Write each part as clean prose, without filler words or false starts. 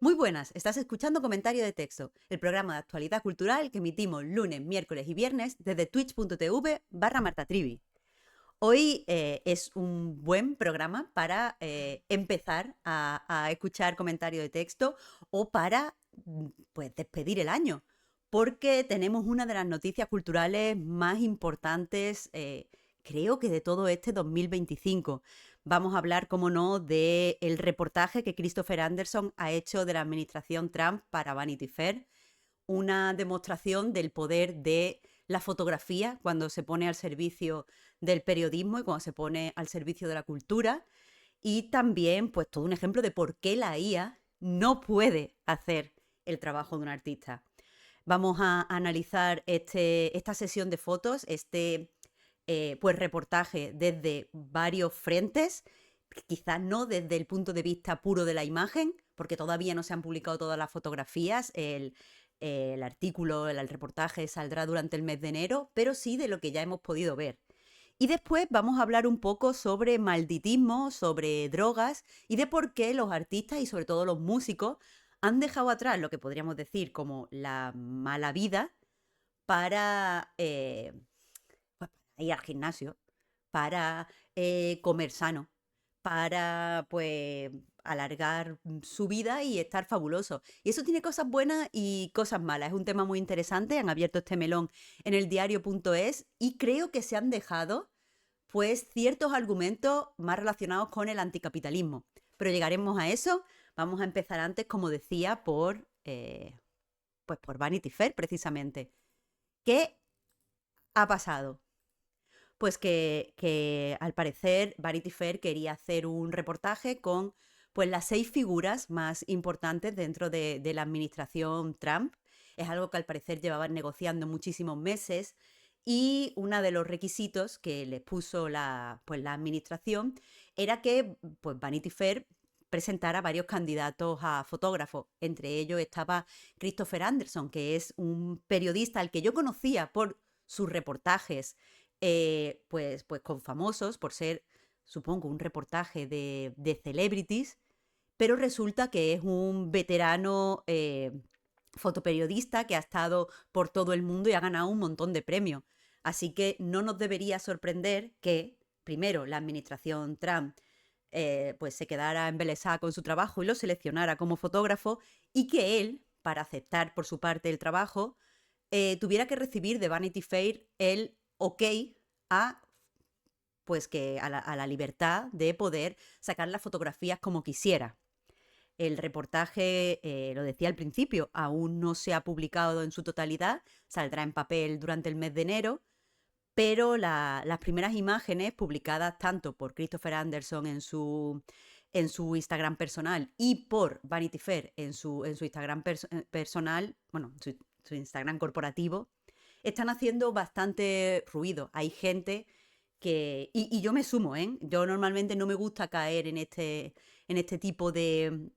Muy buenas, estás escuchando Comentario de Texto, el programa de actualidad cultural que emitimos lunes, miércoles y viernes desde twitch.tv/martatrivi. Hoy es un buen programa para empezar a escuchar Comentario de Texto o para pues, despedir el año, porque tenemos una de las noticias culturales más importantes, creo que de todo este 2025. Vamos a hablar, como no, del reportaje que Christopher Anderson ha hecho de la administración Trump para Vanity Fair, una demostración del poder de la fotografía cuando se pone al servicio del periodismo y cuando se pone al servicio de la cultura, y también pues todo un ejemplo de por qué la IA no puede hacer el trabajo de un artista. Vamos a analizar esta sesión de fotos, pues reportaje desde varios frentes, quizás no desde el punto de vista puro de la imagen, porque todavía no se han publicado todas las fotografías, el artículo, el reportaje saldrá durante el mes de enero, pero sí de lo que ya hemos podido ver. Y después vamos a hablar un poco sobre malditismo, sobre drogas y de por qué los artistas y sobre todo los músicos han dejado atrás lo que podríamos decir como la mala vida para, pues, para ir al gimnasio, para comer sano, para pues alargar su vida y estar fabuloso. Y eso tiene cosas buenas y cosas malas. Es un tema muy interesante. Han abierto este melón en el diario.es y creo que se han dejado pues ciertos argumentos más relacionados con el anticapitalismo. Pero llegaremos a eso. Vamos a empezar antes, como decía, pues por Vanity Fair, precisamente. ¿Qué ha pasado? Pues que al parecer Vanity Fair quería hacer un reportaje con pues las 6 figuras más importantes dentro de la administración Trump. Es algo que al parecer llevaban negociando muchísimos meses y uno de los requisitos que les puso pues, la administración era que pues, Vanity Fair presentara varios candidatos a fotógrafos. Entre ellos estaba Christopher Anderson, que es un periodista al que yo conocía por sus reportajes pues con famosos, por ser, supongo, un reportaje de celebrities, pero resulta que es un veterano fotoperiodista que ha estado por todo el mundo y ha ganado un montón de premios. Así que no nos debería sorprender que, primero, la administración Trump pues se quedara embelesada con su trabajo y lo seleccionara como fotógrafo y que él, para aceptar por su parte el trabajo, tuviera que recibir de Vanity Fair el ok a pues que a la libertad de poder sacar las fotografías como quisiera. El reportaje, lo decía al principio, aún no se ha publicado en su totalidad, saldrá en papel durante el mes de enero, pero las primeras imágenes publicadas tanto por Christopher Anderson en su Instagram personal y por Vanity Fair en su Instagram personal, bueno, su Instagram corporativo, están haciendo bastante ruido. Hay gente y yo me sumo, ¿eh? Yo normalmente no me gusta caer en este tipo de,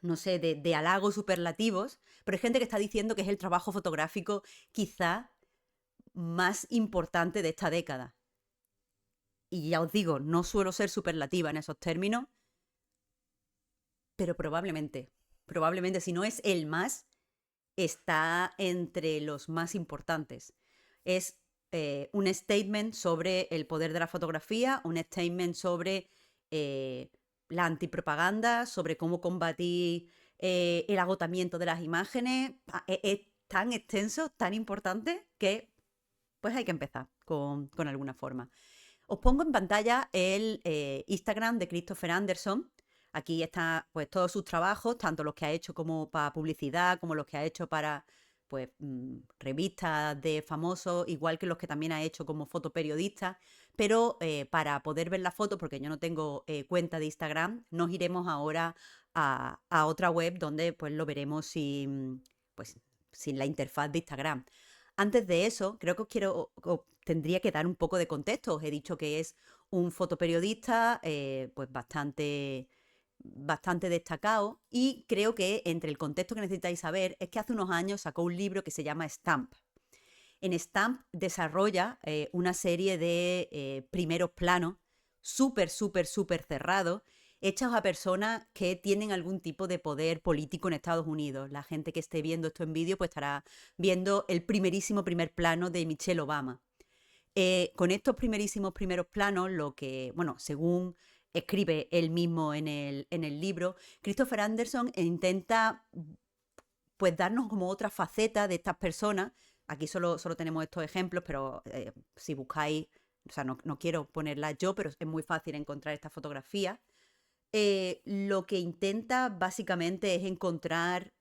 no sé, de halagos superlativos, pero hay gente que está diciendo que es el trabajo fotográfico quizá más importante de esta década. Y ya os digo, no suelo ser superlativa en esos términos, pero probablemente si no es el más, está entre los más importantes. Es un statement sobre el poder de la fotografía, un statement sobre la antipropaganda, sobre cómo combatir el agotamiento de las imágenes. Es tan extenso, tan importante, que pues hay que empezar con alguna forma. Os pongo en pantalla el Instagram de Christopher Anderson. Aquí está pues todos sus trabajos, tanto los que ha hecho como para publicidad, como los que ha hecho para pues revistas de famosos, igual que los que también ha hecho como fotoperiodista. Pero para poder ver la foto, porque yo no tengo cuenta de Instagram, nos iremos ahora a otra web donde pues lo veremos pues, sin la interfaz de Instagram. Antes de eso, creo que os tendría que dar un poco de contexto. Os he dicho que es un fotoperiodista pues bastante destacado y creo que entre el contexto que necesitáis saber es que hace unos años sacó un libro que se llama Stamp. En Stamp desarrolla una serie de primeros planos súper cerrados hechos a personas que tienen algún tipo de poder político en Estados Unidos. La gente que esté viendo esto en vídeo pues estará viendo el primerísimo primer plano de Michelle Obama. Con estos primerísimos primeros planos, lo que, bueno, según escribe él mismo en el libro, Christopher Anderson intenta pues darnos como otra faceta de estas personas. Aquí solo tenemos estos ejemplos, pero si buscáis, o sea, no quiero ponerlas yo, pero es muy fácil encontrar esta fotografía. Lo que intenta básicamente es encontrar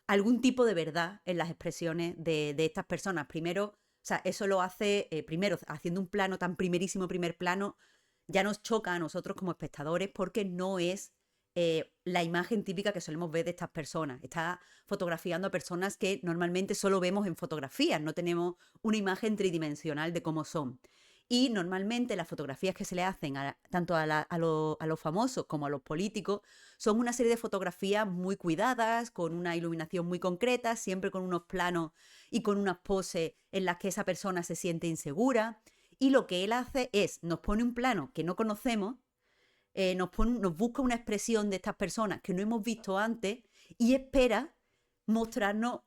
algún tipo de verdad en las expresiones de estas personas. Primero, o sea, eso lo hace, primero, haciendo un plano tan primerísimo, primer plano, ya nos choca a nosotros como espectadores porque no es la imagen típica que solemos ver de estas personas. Está fotografiando a personas que normalmente solo vemos en fotografías, no tenemos una imagen tridimensional de cómo son. Y normalmente las fotografías que se le hacen tanto a los famosos como a los políticos son una serie de fotografías muy cuidadas, con una iluminación muy concreta, siempre con unos planos y con unas poses en las que esa persona se siente insegura. Y lo que él hace es, nos pone un plano que no conocemos, nos busca una expresión de estas personas que no hemos visto antes y espera mostrarnos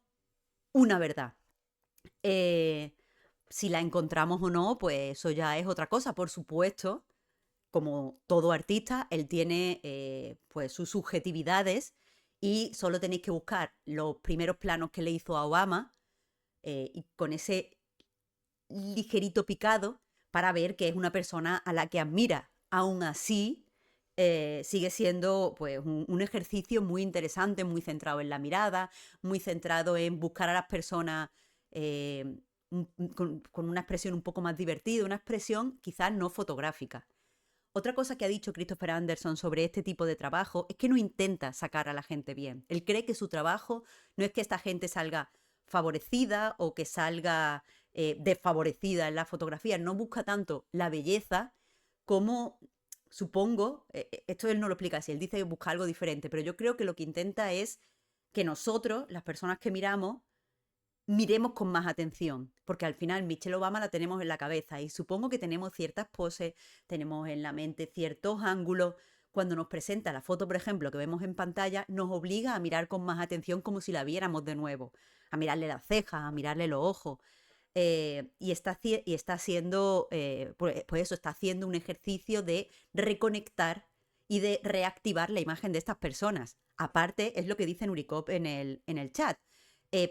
una verdad. Si la encontramos o no, pues eso ya es otra cosa. Por supuesto, como todo artista, él tiene pues sus subjetividades y solo tenéis que buscar los primeros planos que le hizo a Obama y con ese ligerito picado para ver que es una persona a la que admira. Aún así, sigue siendo pues un ejercicio muy interesante, muy centrado en la mirada, muy centrado en buscar a las personas eh, con una expresión un poco más divertida, una expresión quizás no fotográfica. Otra cosa que ha dicho Christopher Anderson sobre este tipo de trabajo es que no intenta sacar a la gente bien. Él cree que su trabajo no es que esta gente salga favorecida o que salga desfavorecida en la fotografía. No busca tanto la belleza como, supongo, esto él no lo explica así, él dice que busca algo diferente, pero yo creo que lo que intenta es que nosotros, las personas que miremos con más atención, porque al final Michelle Obama la tenemos en la cabeza y supongo que tenemos ciertas poses, tenemos en la mente ciertos ángulos. Cuando nos presenta la foto, por ejemplo, que vemos en pantalla, nos obliga a mirar con más atención como si la viéramos de nuevo, a mirarle las cejas, a mirarle los ojos. Y está haciendo, pues eso, está haciendo un ejercicio de reconectar y de reactivar la imagen de estas personas. Aparte, es lo que dice Nurikop en el chat,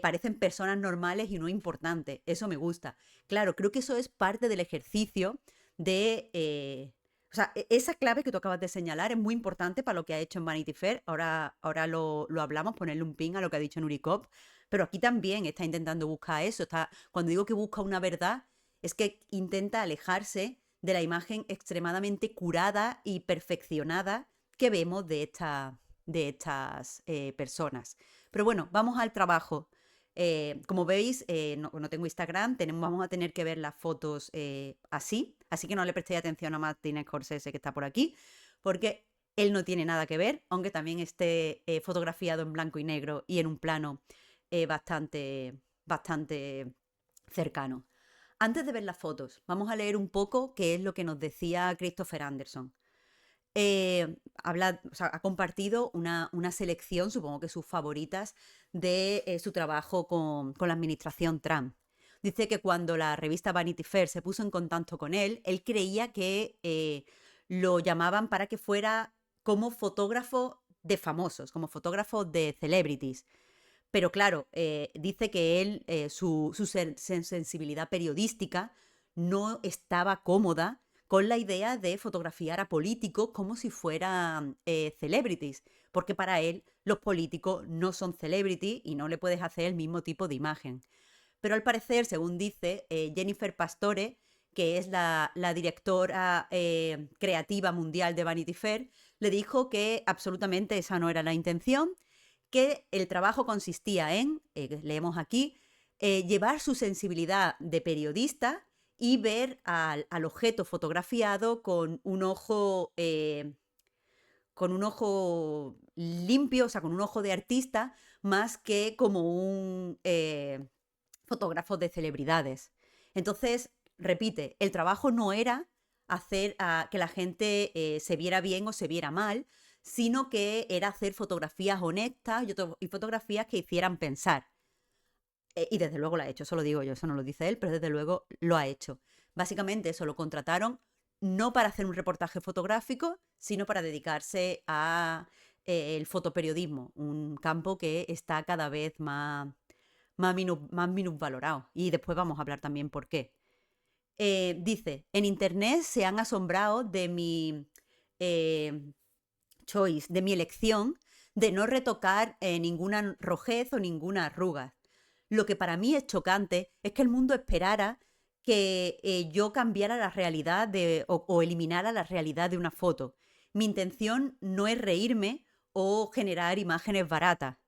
parecen personas normales y no importantes. Eso me gusta. Claro, creo que eso es parte del ejercicio de... o sea, esa clave que tú acabas de señalar es muy importante para lo que ha hecho en Vanity Fair. Ahora lo hablamos, ponerle un pin a lo que ha dicho Nurikop. Pero aquí también está intentando buscar eso. Cuando digo que busca una verdad, es que intenta alejarse de la imagen extremadamente curada y perfeccionada que vemos de estas personas. Pero bueno, vamos al trabajo. Como veis, no tengo Instagram, vamos a tener que ver las fotos así que no le prestéis atención a Martin Scorsese que está por aquí, porque él no tiene nada que ver, aunque también esté fotografiado en blanco y negro y en un plano bastante cercano. Antes de ver las fotos, vamos a leer un poco qué es lo que nos decía Christopher Anderson. O sea, ha compartido una selección, supongo que sus favoritas, de su trabajo con la administración Trump. Dice que cuando la revista Vanity Fair se puso en contacto con él creía que lo llamaban para que fuera como fotógrafo de famosos, como fotógrafo de celebrities. Pero claro, dice que él, su sensibilidad periodística no estaba cómoda con la idea de fotografiar a políticos como si fueran celebrities, porque para él los políticos no son celebrities y no le puedes hacer el mismo tipo de imagen. Pero al parecer, según dice Jennifer Pastore, que es la directora creativa mundial de Vanity Fair, le dijo que absolutamente esa no era la intención, que el trabajo consistía en, leemos aquí, llevar su sensibilidad de periodista y ver al objeto fotografiado con un ojo limpio, o sea, con un ojo de artista, más que como un fotógrafo de celebridades. Entonces, repite, el trabajo no era hacer que la gente se viera bien o se viera mal, sino que era hacer fotografías honestas y fotografías que hicieran pensar. Y desde luego lo ha hecho, eso lo digo yo, eso no lo dice él, pero desde luego lo ha hecho. Básicamente eso lo contrataron no para hacer un reportaje fotográfico, sino para dedicarse a el fotoperiodismo, un campo que está cada vez más minusvalorado. Y después vamos a hablar también por qué. Dice, en internet se han asombrado de mi eh, choice, de mi elección de no retocar ninguna rojez o ninguna arruga. Lo que para mí es chocante es que el mundo esperara que yo cambiara la realidad o eliminara la realidad de una foto. Mi intención no es reírme o generar imágenes baratas.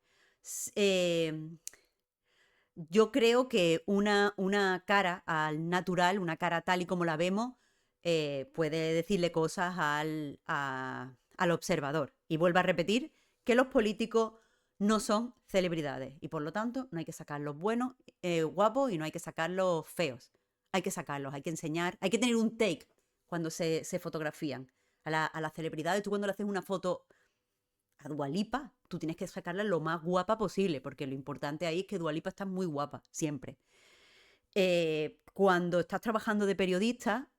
Yo creo que una cara al natural, una cara tal y como la vemos, puede decirle cosas al observador. Y vuelvo a repetir que los políticos no son celebridades y por lo tanto no hay que sacar los buenos, guapos y no hay que sacar los feos. Hay que sacarlos, hay que enseñar, hay que tener un take cuando se fotografían. A las celebridades, tú cuando le haces una foto a Dua Lipa, tú tienes que sacarla lo más guapa posible, porque lo importante ahí es que Dua Lipa está muy guapa, siempre. Cuando estás trabajando de periodista,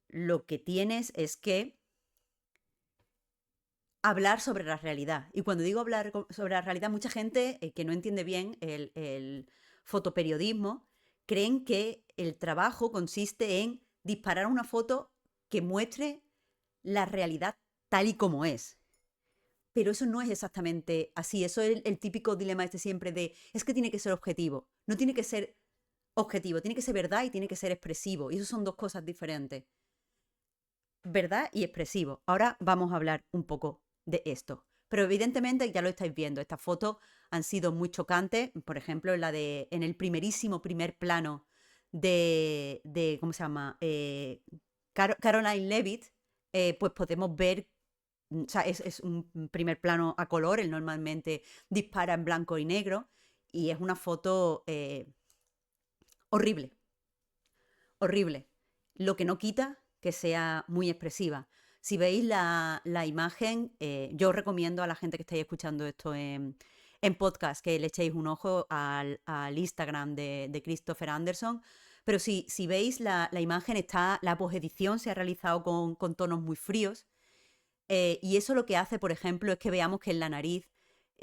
lo que tienes es que hablar sobre la realidad. Y cuando digo hablar sobre la realidad, mucha gente que no entiende bien el fotoperiodismo, creen que el trabajo consiste en disparar una foto que muestre la realidad tal y como es. Pero eso no es exactamente así. Eso es el típico dilema este siempre de, es que tiene que ser objetivo. No tiene que ser objetivo, tiene que ser verdad y tiene que ser expresivo. Y eso son dos cosas diferentes. Verdad y expresivo. Ahora vamos a hablar un poco de esto. Pero evidentemente ya lo estáis viendo. Estas fotos han sido muy chocantes. Por ejemplo, en el primerísimo primer plano de ¿cómo se llama? Caroline Levitt, pues podemos ver, o sea, es un primer plano a color, él normalmente dispara en blanco y negro, y es una foto horrible, horrible. Lo que no quita que sea muy expresiva. Si veis la imagen, yo os recomiendo a la gente que estáis escuchando esto en podcast que le echéis un ojo al Instagram de Christopher Anderson. Pero si veis la imagen, la posedición se ha realizado con tonos muy fríos. Y eso lo que hace, por ejemplo, es que veamos que en la nariz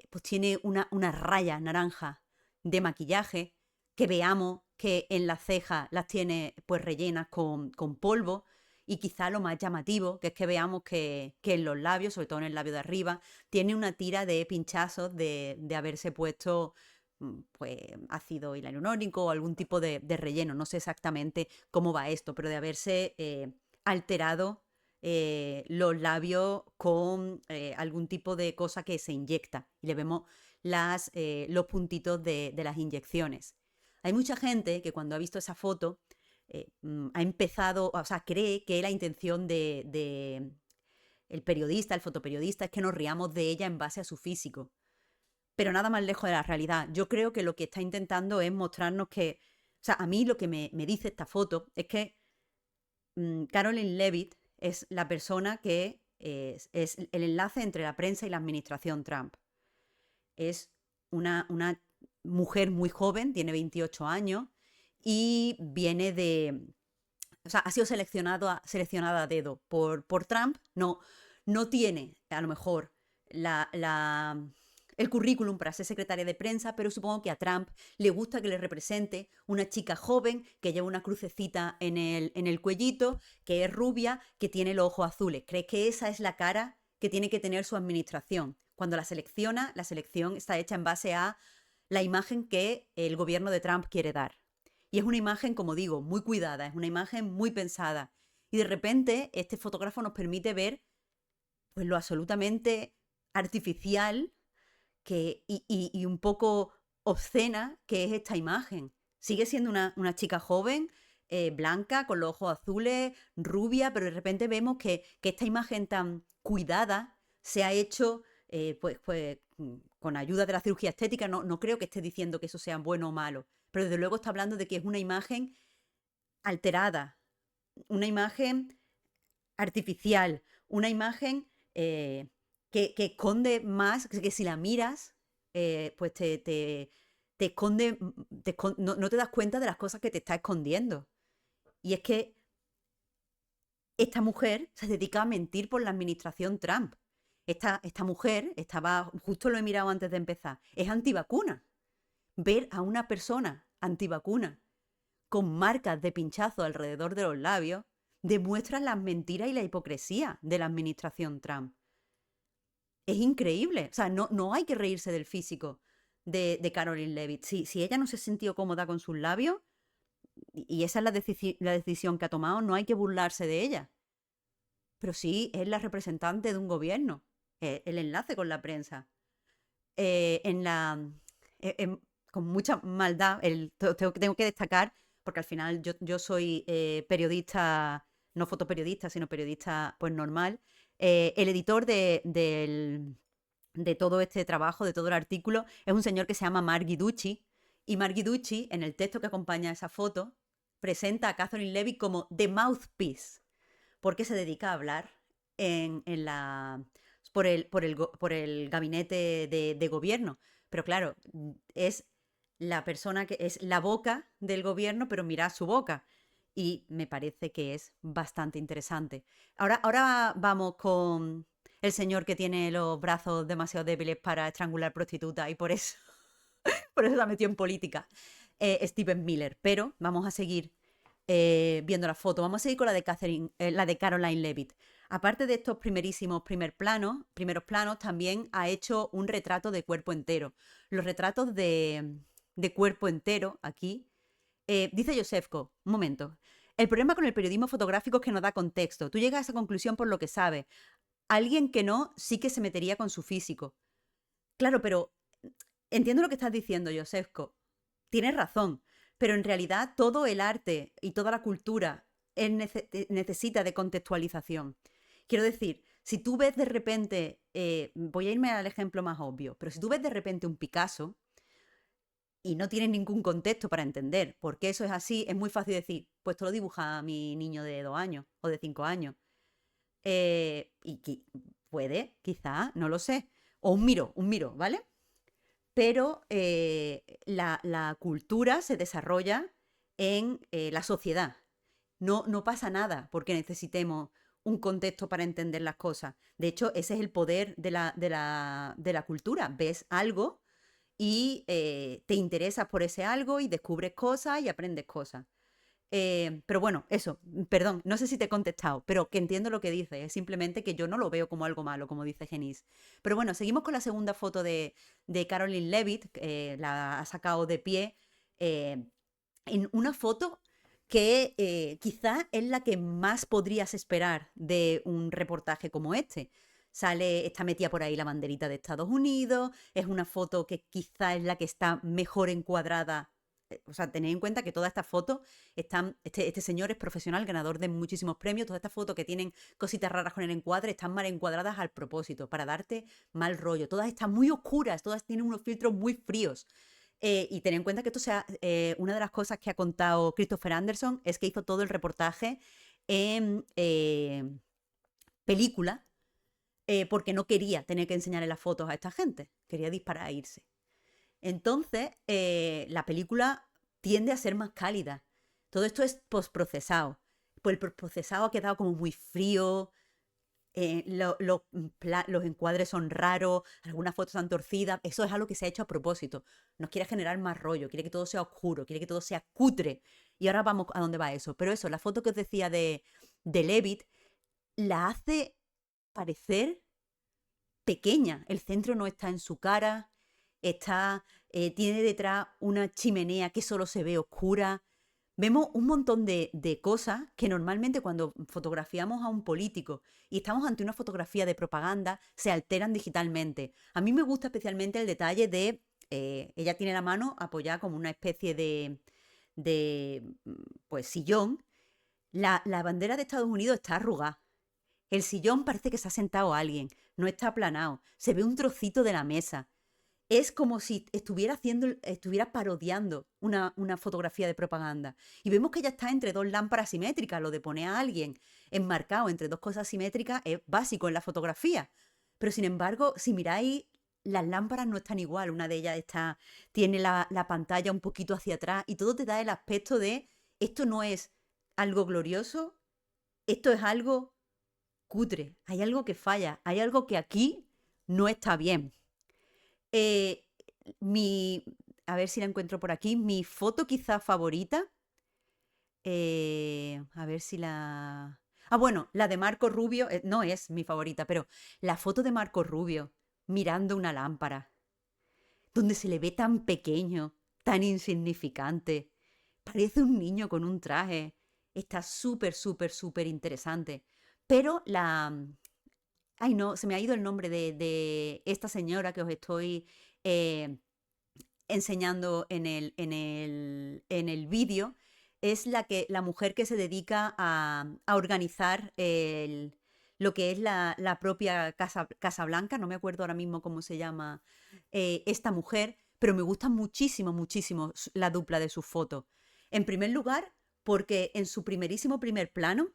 pues tiene una raya naranja de maquillaje, que veamos que en las cejas las tiene pues rellenas con polvo y quizá lo más llamativo, que es que veamos que en los labios, sobre todo en el labio de arriba, tiene una tira de pinchazos de haberse puesto pues ácido hialurónico o algún tipo de relleno. No sé exactamente cómo va esto, pero de haberse alterado los labios con algún tipo de cosa que se inyecta. Y le vemos los puntitos de las inyecciones. Hay mucha gente que cuando ha visto esa foto ha empezado, o sea, cree que la intención de el periodista, el fotoperiodista, es que nos riamos de ella en base a su físico. Pero nada más lejos de la realidad. Yo creo que lo que está intentando es mostrarnos que, o sea, a mí lo que me dice esta foto es que Caroline Levitt es la persona que es el enlace entre la prensa y la administración Trump. Es una mujer muy joven, tiene 28 años y viene o sea, ha sido seleccionada a dedo por Trump. No tiene, a lo mejor, el currículum para ser secretaria de prensa, pero supongo que a Trump le gusta que le represente una chica joven que lleva una crucecita en el cuellito, que es rubia, que tiene los ojos azules. ¿Cree que esa es la cara que tiene que tener su administración? Cuando la selección está hecha en base a la imagen que el gobierno de Trump quiere dar. Y es una imagen, como digo, muy cuidada, es una imagen muy pensada. Y de repente este fotógrafo nos permite ver pues, lo absolutamente artificial y un poco obscena que es esta imagen. Sigue siendo una chica joven, blanca, con los ojos azules, rubia, pero de repente vemos que esta imagen tan cuidada se ha hecho pues, con ayuda de la cirugía estética. No creo que esté diciendo que eso sea bueno o malo, pero desde luego está hablando de que es una imagen alterada, una imagen artificial, una imagen que esconde más, que si la miras, pues te esconde, no te das cuenta de las cosas que te está escondiendo. Y es que esta mujer se dedica a mentir por la administración Trump. Esta mujer, justo lo he mirado antes de empezar, es antivacuna. Ver a una persona antivacuna con marcas de pinchazo alrededor de los labios demuestra las mentiras y la hipocresía de la administración Trump. Es increíble. O sea, no hay que reírse del físico de Caroline Levitt. Si ella no se sintió cómoda con sus labios, y esa es la decisión que ha tomado, no hay que burlarse de ella. Pero sí es la representante de un gobierno, el enlace con la prensa. En la, con mucha maldad, tengo que destacar, porque al final yo soy periodista, no fotoperiodista, sino periodista pues normal. El editor de todo este trabajo, de todo el artículo, es un señor que se llama Mark Guiducci. Y Mark Guiducci, en el texto que acompaña a esa foto, presenta a Catherine Levy como The Mouthpiece, porque se dedica a hablar en la, por el gabinete de gobierno. Pero claro, es la persona que es la boca del gobierno, pero mira su boca. Y me parece que es bastante interesante. Ahora vamos con el señor que tiene los brazos demasiado débiles para estrangular prostitutas y por eso se ha metido en política, Stephen Miller. Pero vamos a seguir viendo la foto. Vamos a seguir con la de Caroline Levitt. Aparte de estos primeros planos, también ha hecho un retrato de cuerpo entero. Los retratos de cuerpo entero aquí. Dice Josefko, un momento. El problema con el periodismo fotográfico es que no da contexto. Tú llegas a esa conclusión por lo que sabes. Alguien que no, sí que se metería con su físico. Claro, pero entiendo lo que estás diciendo, Josefko. Tienes razón. Pero en realidad todo el arte y toda la cultura necesita de contextualización. Quiero decir, si tú ves de repente, voy a irme al ejemplo más obvio, pero si tú ves de repente un Picasso y no tienes ningún contexto para entender por qué eso es así, es muy fácil decir, pues esto lo dibuja mi niño de 2 años o de 5 años. Puede, quizá, no lo sé. O un miro, ¿vale? Pero la cultura se desarrolla en la sociedad. No pasa nada porque necesitemos un contexto para entender las cosas. De hecho, ese es el poder de la cultura. Ves algo y te interesas por ese algo y descubres cosas y aprendes cosas. Pero bueno, eso, perdón, no sé si te he contestado, pero que entiendo lo que dices, es simplemente que yo no lo veo como algo malo, como dice Genis. Pero bueno, seguimos con la segunda foto de Caroline Levitt, la ha sacado de pie, eh, en una foto que quizá es la que más podrías esperar de un reportaje como este. Está metida por ahí la banderita de Estados Unidos, es una foto que quizá es la que está mejor encuadrada. O sea, tened en cuenta que todas estas fotos este señor es profesional, ganador de muchísimos premios. Todas estas fotos que tienen cositas raras con el encuadre están mal encuadradas al propósito, para darte mal rollo. Todas están muy oscuras, todas tienen unos filtros muy fríos. Y ten en cuenta que una de las cosas que ha contado Christopher Anderson es que hizo todo el reportaje en película, porque no quería tener que enseñarle las fotos a esta gente, quería disparar e irse. Entonces, la película tiende a ser más cálida. Todo esto es postprocesado. Pues el postprocesado ha quedado como muy frío, los encuadres son raros, algunas fotos están torcidas. Eso es algo que se ha hecho a propósito. Nos quiere generar más rollo, quiere que todo sea oscuro, quiere que todo sea cutre. Y ahora vamos a dónde va eso. Pero eso, la foto que os decía de Levitt, la hace parecer pequeña. El centro no está en su cara, tiene detrás una chimenea que solo se ve oscura. Vemos un montón de cosas que normalmente cuando fotografiamos a un político y estamos ante una fotografía de propaganda se alteran digitalmente. A mí me gusta especialmente el detalle de, ella tiene la mano apoyada como una especie de pues sillón. La bandera de Estados Unidos está arrugada. El sillón parece que se ha sentado alguien, no está aplanado. Se ve un trocito de la mesa. es como si estuviera parodiando una fotografía de propaganda. Y vemos que ella está entre dos lámparas simétricas. Lo de poner a alguien enmarcado entre dos cosas simétricas es básico en la fotografía. Pero sin embargo, si miráis, las lámparas no están igual. Una de ellas tiene la pantalla un poquito hacia atrás y todo te da el aspecto de esto no es algo glorioso, esto es algo cutre. Hay algo que falla, hay algo que aquí no está bien. Eh, mi, a ver si la encuentro por aquí. Mi foto quizá favorita. A ver si la... Ah, bueno, la de Marco Rubio no es mi favorita, pero la foto de Marco Rubio mirando una lámpara, donde se le ve tan pequeño, tan insignificante. Parece un niño con un traje. Está súper, súper, súper interesante. Pero Ay, no, se me ha ido el nombre de esta señora que os estoy eh, enseñando en el vídeo. Es la mujer que se dedica a organizar lo que es la propia Casa Blanca. No me acuerdo ahora mismo cómo se llama esta mujer, pero me gusta muchísimo, muchísimo la dupla de sus fotos. En primer lugar, porque en su primerísimo primer plano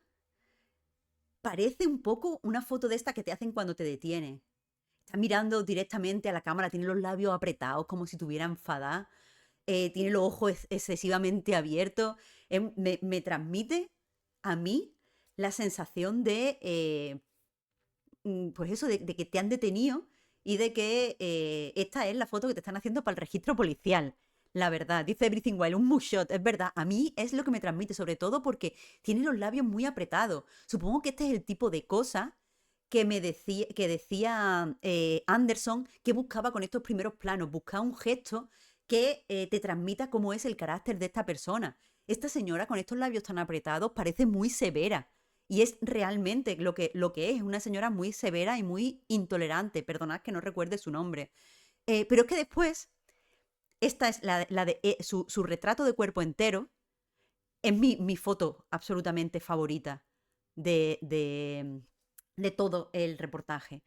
parece un poco una foto de esta que te hacen cuando te detienen. Está mirando directamente a la cámara, tiene los labios apretados como si estuviera enfadada, tiene los ojos excesivamente abiertos. Me transmite a mí la sensación pues eso, de que te han detenido y de que esta es la foto que te están haciendo para el registro policial. La verdad, dice Everything Wild, un mugshot, es verdad. A mí es lo que me transmite, sobre todo porque tiene los labios muy apretados. Supongo que este es el tipo de cosa que decía Anderson que buscaba con estos primeros planos, buscaba un gesto que te transmita cómo es el carácter de esta persona. Esta señora con estos labios tan apretados parece muy severa. Y es realmente lo que es una señora muy severa y muy intolerante. Perdonad que no recuerde su nombre. Pero es que después, esta es la de su retrato de cuerpo entero. Es mi foto absolutamente favorita de, de, de todo el reportaje.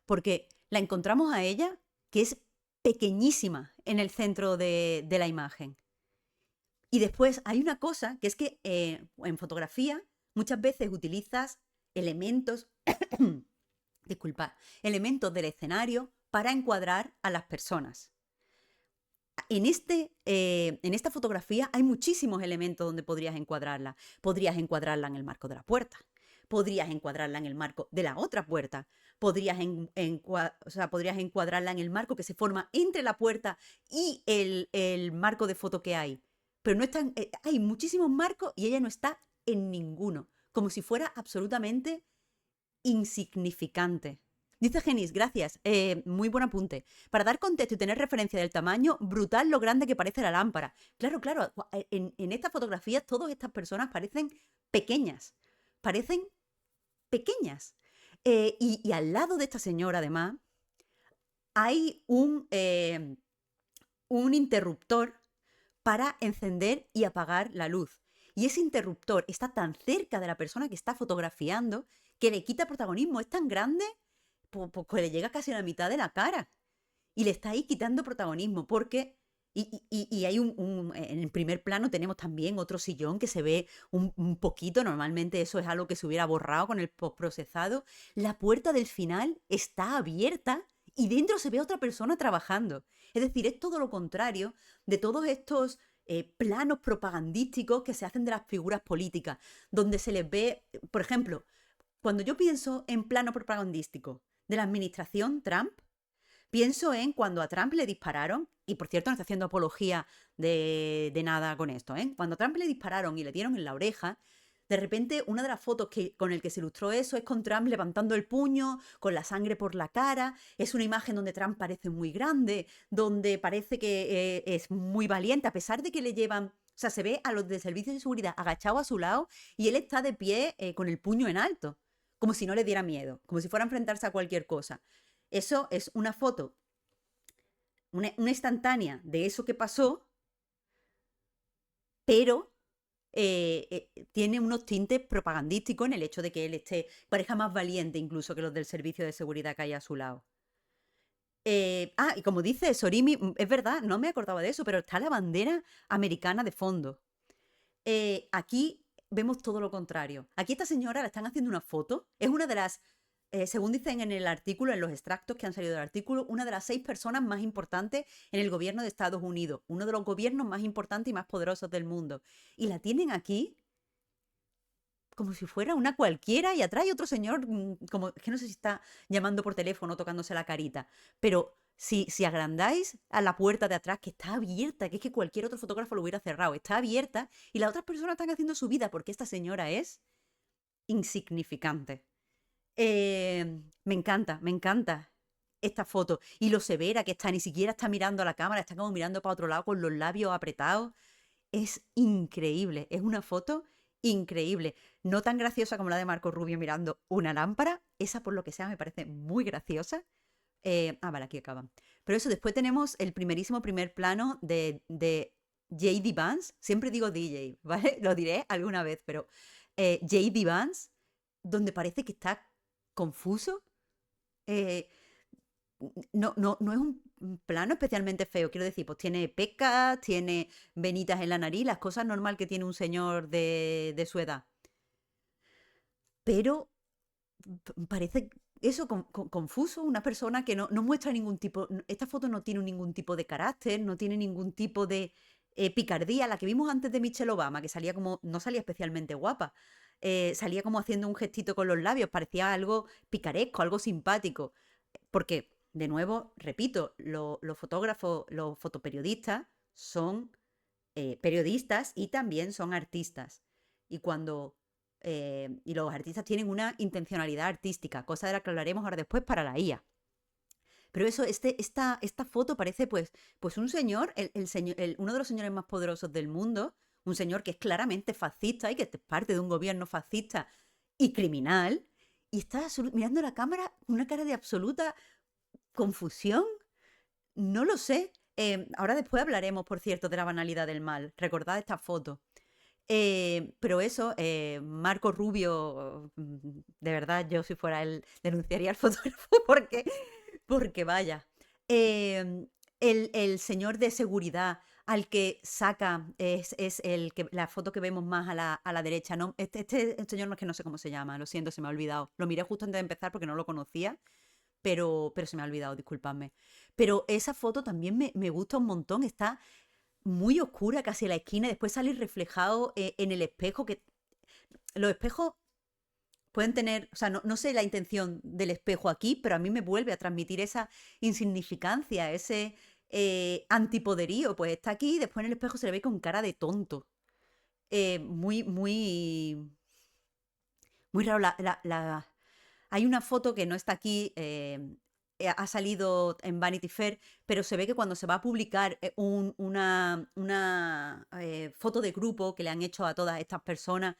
Porque la encontramos a ella, que es pequeñísima en el centro de la imagen. Y después hay una cosa que es que en fotografía muchas veces utilizas elementos, disculpa, elementos del escenario para encuadrar a las personas. En esta fotografía hay muchísimos elementos donde podrías encuadrarla. Podrías encuadrarla en el marco de la puerta. Podrías encuadrarla en el marco de la otra puerta. Podrías encuadrarla en el marco que se forma entre la puerta y el marco de foto que hay. Pero no están, hay muchísimos marcos y ella no está en ninguno. Como si fuera absolutamente insignificante. Dice Genis, gracias. Muy buen apunte. Para dar contexto y tener referencia del tamaño, brutal lo grande que parece la lámpara. Claro, claro. En estas fotografías, todas estas personas parecen pequeñas. Parecen pequeñas. Y al lado de esta señora, además, hay un interruptor para encender y apagar la luz. Y ese interruptor está tan cerca de la persona que está fotografiando que le quita protagonismo. Es tan grande pues, que le llega casi a la mitad de la cara. Y le está ahí quitando protagonismo porque... Y hay en el primer plano tenemos también otro sillón que se ve un poquito, normalmente eso es algo que se hubiera borrado con el postprocesado. La puerta del final está abierta y dentro se ve a otra persona trabajando. Es decir, es todo lo contrario de todos estos planos propagandísticos que se hacen de las figuras políticas, donde se les ve, por ejemplo, cuando yo pienso en plano propagandístico de la administración Trump, pienso en cuando a Trump le dispararon, y por cierto no estoy haciendo apología de nada con esto, ¿eh? Cuando a Trump le dispararon y le dieron en la oreja, de repente una de las fotos con el que se ilustró eso es con Trump levantando el puño, con la sangre por la cara, es una imagen donde Trump parece muy grande, donde parece que es muy valiente, a pesar de que le llevan... O sea, se ve a los de servicios de seguridad agachados a su lado y él está de pie con el puño en alto, como si no le diera miedo, como si fuera a enfrentarse a cualquier cosa. Eso es una foto, una instantánea de eso que pasó, pero tiene unos tintes propagandísticos en el hecho de que él parezca más valiente incluso que los del servicio de seguridad que hay a su lado. Y como dice Sorimi, es verdad, no me acordaba de eso, pero está la bandera americana de fondo. Aquí vemos todo lo contrario. Aquí esta señora la están haciendo una foto. Es una de las, según dicen en el artículo, en los extractos que han salido del artículo, una de las 6 personas más importantes en el gobierno de Estados Unidos. Uno de los gobiernos más importantes y más poderosos del mundo. Y la tienen aquí como si fuera una cualquiera y atrás hay otro señor, como, es que no sé si está llamando por teléfono, tocándose la carita, pero si agrandáis a la puerta de atrás, que está abierta, que es que cualquier otro fotógrafo lo hubiera cerrado, está abierta y las otras personas están haciendo su vida porque esta señora es insignificante. Me encanta esta foto. Y lo severa que está, ni siquiera está mirando a la cámara, está como mirando para otro lado con los labios apretados. Es increíble, es una foto increíble. No tan graciosa como la de Marco Rubio mirando una lámpara, esa por lo que sea me parece muy graciosa. Vale, aquí acaban. Pero eso, después tenemos el primerísimo primer plano de J.D. Vance, siempre digo DJ, ¿vale? Lo diré alguna vez, pero J.D. Vance, donde parece que está confuso. eh, no es un plano especialmente feo, quiero decir, pues tiene pecas, tiene venitas en la nariz, las cosas normal que tiene un señor de su edad. Pero parece eso confuso, una persona que no muestra ningún tipo, esta foto no tiene ningún tipo de carácter, no tiene ningún tipo de picardía, la que vimos antes de Michelle Obama, que salía como, no salía especialmente guapa, salía como haciendo un gestito con los labios, parecía algo picaresco, algo simpático, porque, de nuevo, repito, los fotógrafos, los fotoperiodistas son periodistas y también son artistas. Y cuando y los artistas tienen una intencionalidad artística, cosa de la que hablaremos ahora después para la IA. Pero eso, esta foto parece pues un señor, uno de los señores más poderosos del mundo, un señor que es claramente fascista y que es parte de un gobierno fascista y criminal, y está mirando la cámara con una cara de absoluta confusión. No lo sé. Ahora después hablaremos, por cierto, de la banalidad del mal. Recordad esta foto. Pero eso, Marco Rubio, de verdad, yo si fuera él denunciaría al fotógrafo porque vaya. El señor de seguridad al que saca es la foto que vemos más a la derecha. ¿No? Este señor no es que no sé cómo se llama, lo siento, se me ha olvidado. Lo miré justo antes de empezar porque no lo conocía, pero se me ha olvidado, disculpadme. Pero esa foto también me gusta un montón, está muy oscura casi a la esquina, y después sale reflejado en el espejo, que los espejos pueden tener, o sea, no sé la intención del espejo aquí, pero a mí me vuelve a transmitir esa insignificancia, ese antipoderío, pues está aquí y después en el espejo se le ve con cara de tonto. Muy, muy raro. Hay una foto que no está aquí, ha salido en Vanity Fair, pero se ve que cuando se va a publicar una foto de grupo que le han hecho a todas estas personas,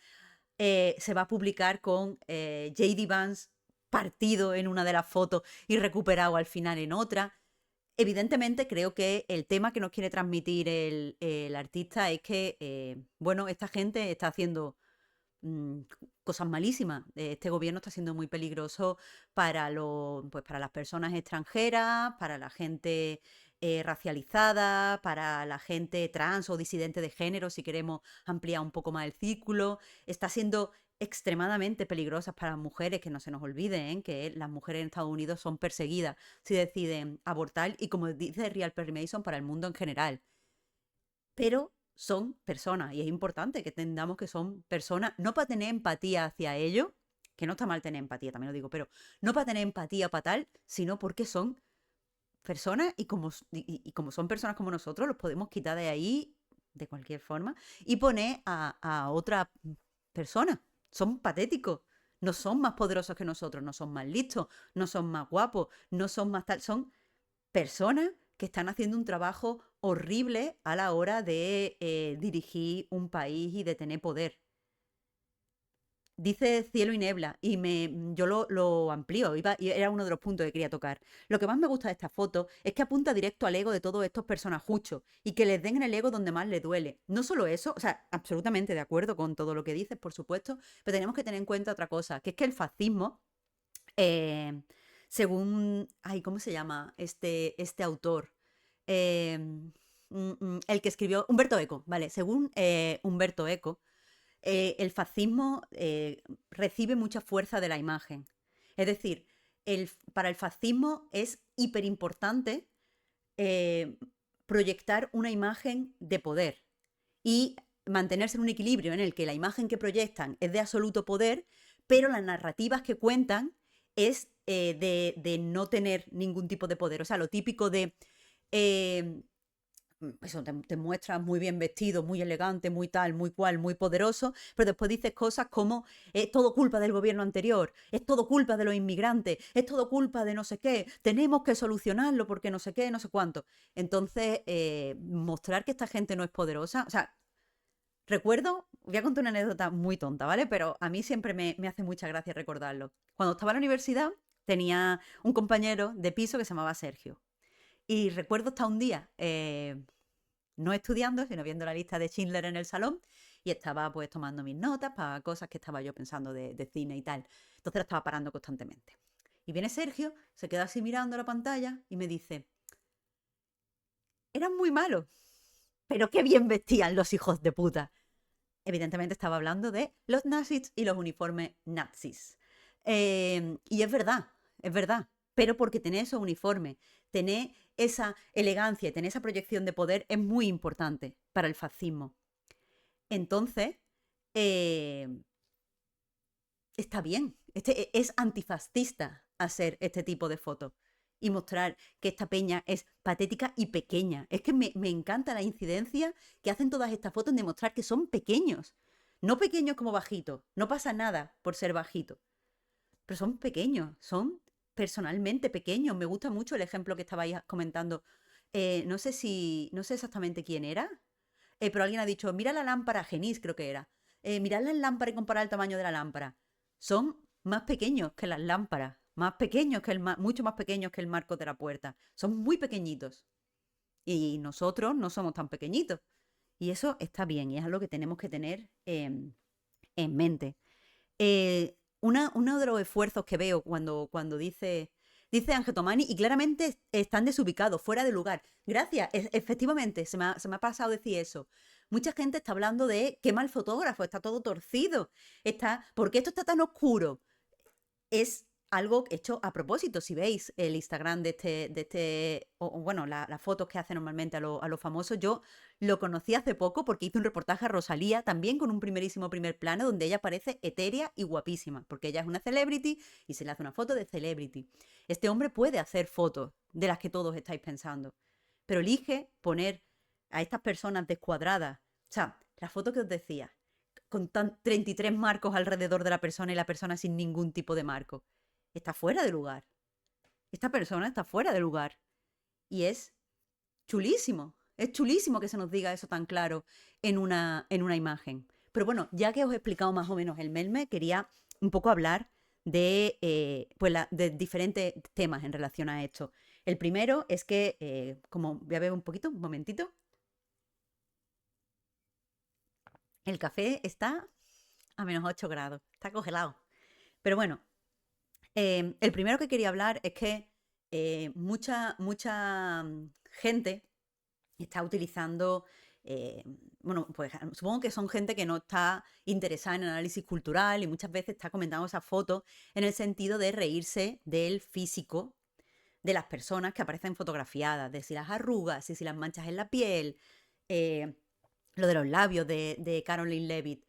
se va a publicar con J.D. Vance partido en una de las fotos y recuperado al final en otra. Evidentemente creo que el tema que nos quiere transmitir el artista es que, bueno, esta gente está haciendo mm, cosas malísimas. Este gobierno está siendo muy peligroso pues para las personas extranjeras, para la gente racializada, para la gente trans o disidente de género, si queremos ampliar un poco más el círculo. Está siendo extremadamente peligrosas para las mujeres, que no se nos olviden, que las mujeres en Estados Unidos son perseguidas si deciden abortar y, como dice Real Perry Mason, para el mundo en general. Pero son personas y es importante que entendamos que son personas, no para tener empatía hacia ellos, que no está mal tener empatía, también lo digo, pero no para tener empatía para tal, sino porque son personas y como son personas como nosotros, los podemos quitar de ahí de cualquier forma y poner a otra persona. Son patéticos. No son más poderosos que nosotros, no son más listos, no son más guapos, no son más tal. Son personas que están haciendo un trabajo horrible a la hora de dirigir un país y de tener poder. Dice cielo y nebla y yo lo amplío, y era uno de los puntos que quería tocar. Lo que más me gusta de esta foto es que apunta directo al ego de todos estos personajuchos y que les den en el ego donde más les duele. No solo eso, o sea, absolutamente de acuerdo con todo lo que dices, por supuesto, pero tenemos que tener en cuenta otra cosa, que es que el fascismo eh, Según, ay, ¿cómo se llama este autor? El que escribió, Humberto Eco, vale, según Humberto Eco, el fascismo recibe mucha fuerza de la imagen. Es decir, para el fascismo es hiperimportante eh, proyectar una imagen de poder y mantenerse en un equilibrio en el que la imagen que proyectan es de absoluto poder, pero las narrativas que cuentan es de no tener ningún tipo de poder. O sea, lo típico de eh, eso te muestras muy bien vestido, muy elegante, muy tal, muy cual, muy poderoso, pero después dices cosas como es todo culpa del gobierno anterior, es todo culpa de los inmigrantes, es todo culpa de no sé qué, tenemos que solucionarlo porque no sé qué, no sé cuánto. Entonces, mostrar que esta gente no es poderosa, o sea, recuerdo, voy a contar una anécdota muy tonta, ¿vale? Pero a mí siempre me hace mucha gracia recordarlo. Cuando estaba en la universidad, tenía un compañero de piso que se llamaba Sergio. Y recuerdo hasta un día, no estudiando, sino viendo la lista de Schindler en el salón y estaba pues tomando mis notas para cosas que estaba yo pensando de cine y tal. Entonces la estaba parando constantemente. Y viene Sergio, se queda así mirando la pantalla y me dice, eran muy malos, pero qué bien vestían los hijos de puta. Evidentemente estaba hablando de los nazis y los uniformes nazis. Y es verdad, pero porque tener esos uniformes, tener esa elegancia y tener esa proyección de poder es muy importante para el fascismo. Entonces, eh, está bien, es antifascista hacer este tipo de fotos y mostrar que esta peña es patética y pequeña. Es que me encanta la incidencia que hacen todas estas fotos en demostrar que son pequeños. No pequeños como bajitos, no pasa nada por ser bajito, pero son pequeños, son personalmente pequeños. Me gusta mucho el ejemplo que estabais comentando. No sé exactamente quién era, pero alguien ha dicho, mira la lámpara, Genís creo que era. Mirad la lámpara y comparar el tamaño de la lámpara. Son más pequeños que las lámparas, más pequeños que mucho más pequeños que el marco de la puerta. Son muy pequeñitos. Y nosotros no somos tan pequeñitos. Y eso está bien y es algo que tenemos que tener en mente. Uno de los esfuerzos que veo cuando dice Ángel Tomani, y claramente están desubicados, fuera de lugar. Gracias, efectivamente, se me ha pasado decir eso. Mucha gente está hablando de qué mal fotógrafo, está todo torcido, ¿por qué esto está tan oscuro? Es algo hecho a propósito. Si veis el Instagram bueno, las fotos que hace normalmente a los famosos, yo lo conocí hace poco porque hice un reportaje a Rosalía, también con un primerísimo primer plano, donde ella parece etérea y guapísima, porque ella es una celebrity y se le hace una foto de celebrity. Este hombre puede hacer fotos de las que todos estáis pensando, pero elige poner a estas personas descuadradas. O sea, la foto que os decía, con 33 marcos alrededor de la persona y la persona sin ningún tipo de marco. Está fuera de lugar. Esta persona está fuera de lugar. Y es chulísimo. Es chulísimo que se nos diga eso tan claro en una imagen. Pero bueno, ya que os he explicado más o menos el melme, quería un poco hablar de diferentes temas en relación a esto. El primero es que, como voy a ver un poquito, un momentito, el café está a -8 grados, está congelado. Pero bueno, el primero que quería hablar es que mucha gente está utilizando, eh, bueno, pues supongo que son gente que no está interesada en análisis cultural y muchas veces está comentando esas fotos en el sentido de reírse del físico de las personas que aparecen fotografiadas, de si las arrugas, y si las manchas en la piel, eh, lo de los labios de Caroline Levitt.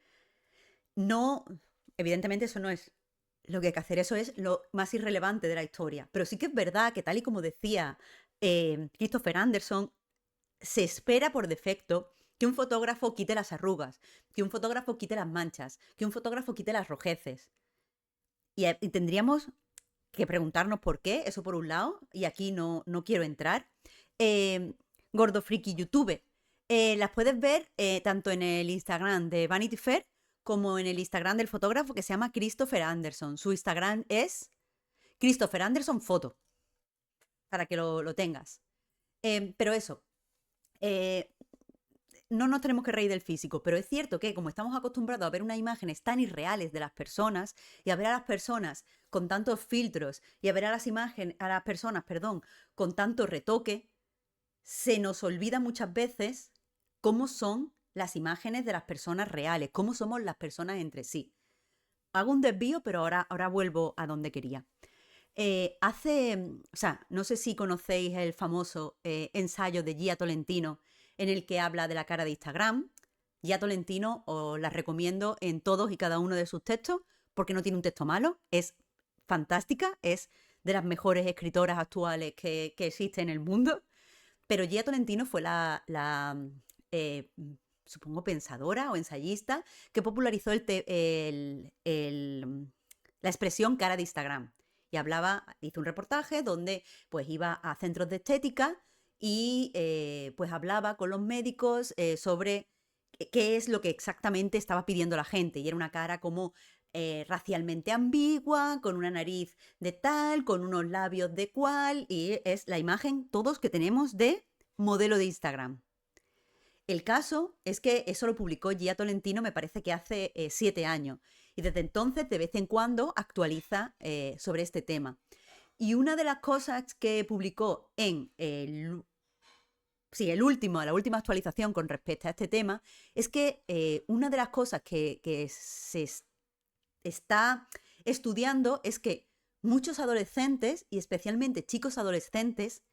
No, evidentemente eso no es lo que hay que hacer, eso es lo más irrelevante de la historia. Pero sí que es verdad que tal y como decía Christopher Anderson, se espera por defecto que un fotógrafo quite las arrugas, que un fotógrafo quite las manchas, que un fotógrafo quite las rojeces. Y tendríamos que preguntarnos por qué, eso por un lado, y aquí no quiero entrar. Eh, Gordo Friki YouTube. Las puedes ver tanto en el Instagram de Vanity Fair como en el Instagram del fotógrafo que se llama Christopher Anderson. Su Instagram es Christopher Anderson Foto, para que lo tengas. Pero eso, eh, no nos tenemos que reír del físico, pero es cierto que como estamos acostumbrados a ver unas imágenes tan irreales de las personas y a ver a las personas con tantos filtros y a ver a las personas, perdón, con tanto retoque, se nos olvida muchas veces cómo son las imágenes de las personas reales, cómo somos las personas entre sí. Hago un desvío, pero ahora vuelvo a donde quería. O sea, no sé si conocéis el famoso ensayo de Gia Tolentino en el que habla de la cara de Instagram. Gia Tolentino os la recomiendo en todos y cada uno de sus textos porque no tiene un texto malo, es fantástica, es de las mejores escritoras actuales que existe en el mundo. Pero Gia Tolentino fue eh, supongo, pensadora o ensayista que popularizó la expresión cara de Instagram. Y hizo un reportaje donde pues iba a centros de estética y pues hablaba con los médicos sobre qué es lo que exactamente estaba pidiendo la gente. Y era una cara como racialmente ambigua, con una nariz de tal, con unos labios de cual, y es la imagen todos que tenemos de modelo de Instagram. El caso es que eso lo publicó Gia Tolentino, me parece que hace 7 años, y desde entonces de vez en cuando actualiza sobre este tema. Y una de las cosas que publicó en la última actualización con respecto a este tema, es que una de las cosas que se está estudiando es que muchos adolescentes, y especialmente chicos adolescentes,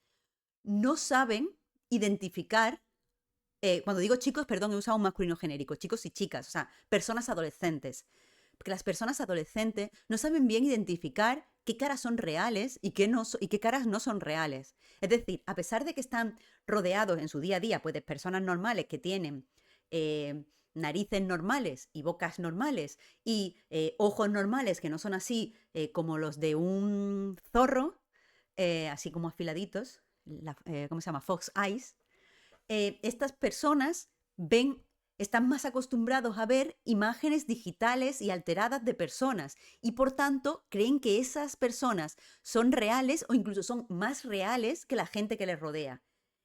no saben identificar, cuando digo chicos, perdón, he usado un masculino genérico, chicos y chicas, o sea, personas adolescentes. Porque las personas adolescentes no saben bien identificar qué caras son reales y qué caras no son reales. Es decir, a pesar de que están rodeados en su día a día pues, de personas normales que tienen narices normales y bocas normales y ojos normales que no son así como los de un zorro, así como afiladitos, ¿cómo se llama? Fox Eyes. Estas personas están más acostumbrados a ver imágenes digitales y alteradas de personas y por tanto creen que esas personas son reales o incluso son más reales que la gente que les rodea.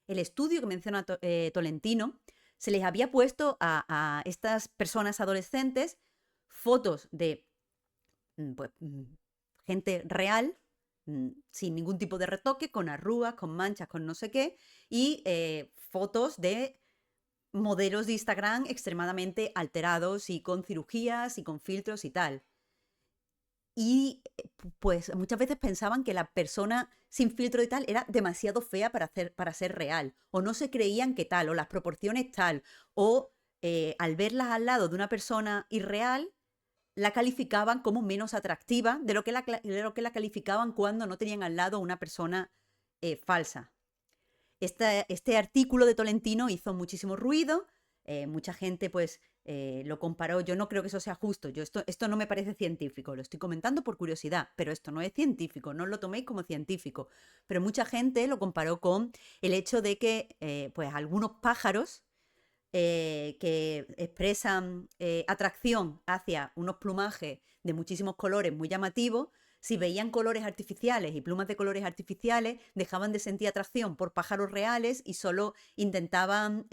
El estudio que menciona Tolentino se les había puesto a estas personas adolescentes fotos de pues, gente real, sin ningún tipo de retoque, con arrugas, con manchas, con no sé qué, y fotos de modelos de Instagram extremadamente alterados y con cirugías y con filtros y tal. Y pues muchas veces pensaban que la persona sin filtro y tal era demasiado fea para ser real, o no se creían que tal, o las proporciones tal, o al verlas al lado de una persona irreal, la calificaban como menos atractiva de lo que la calificaban cuando no tenían al lado una persona falsa. Este artículo de Tolentino hizo muchísimo ruido, mucha gente pues lo comparó. Yo no creo que eso sea justo, esto no me parece científico, lo estoy comentando por curiosidad, pero esto no es científico, no lo toméis como científico. Pero mucha gente lo comparó con el hecho de que pues algunos pájaros que expresan atracción hacia unos plumajes de muchísimos colores muy llamativos, si veían colores artificiales y plumas de colores artificiales, dejaban de sentir atracción por pájaros reales y solo intentaban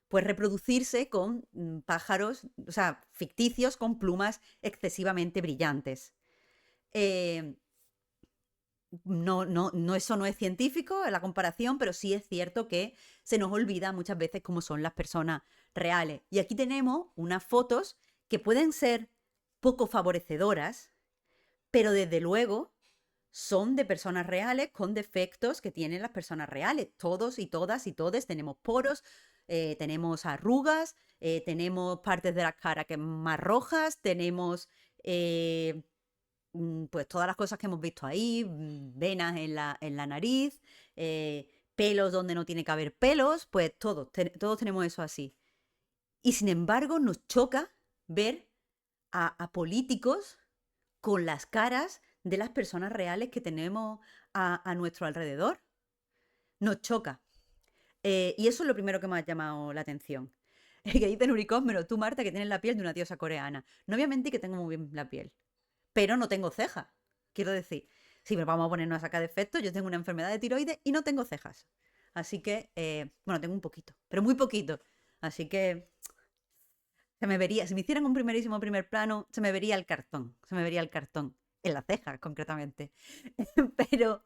pues reproducirse con pájaros, o sea, ficticios con plumas excesivamente brillantes. Eh, no, eso no es científico, la comparación, pero sí es cierto que se nos olvida muchas veces cómo son las personas reales. Y aquí tenemos unas fotos que pueden ser poco favorecedoras, pero desde luego son de personas reales con defectos que tienen las personas reales. Todos y todas y todes tenemos poros, tenemos arrugas, tenemos partes de la cara que más rojas, tenemos pues todas las cosas que hemos visto ahí, venas en la nariz, pelos donde no tiene que haber pelos, pues todos tenemos eso así. Y sin embargo nos choca ver a políticos con las caras de las personas reales que tenemos a nuestro alrededor. Nos choca. Y eso es lo primero que me ha llamado la atención. Que dice Nuricósmero, tú Marta que tienes la piel de una diosa coreana. No voy a mentir que tengo muy bien la piel, pero no tengo cejas. Quiero decir, si nos vamos a ponernos a sacar defectos, yo tengo una enfermedad de tiroides y no tengo cejas. Así que, bueno, tengo un poquito, pero muy poquito. Así que se me vería, si me hicieran un primerísimo primer plano, se me vería el cartón, se me vería el cartón, en la ceja concretamente. Pero,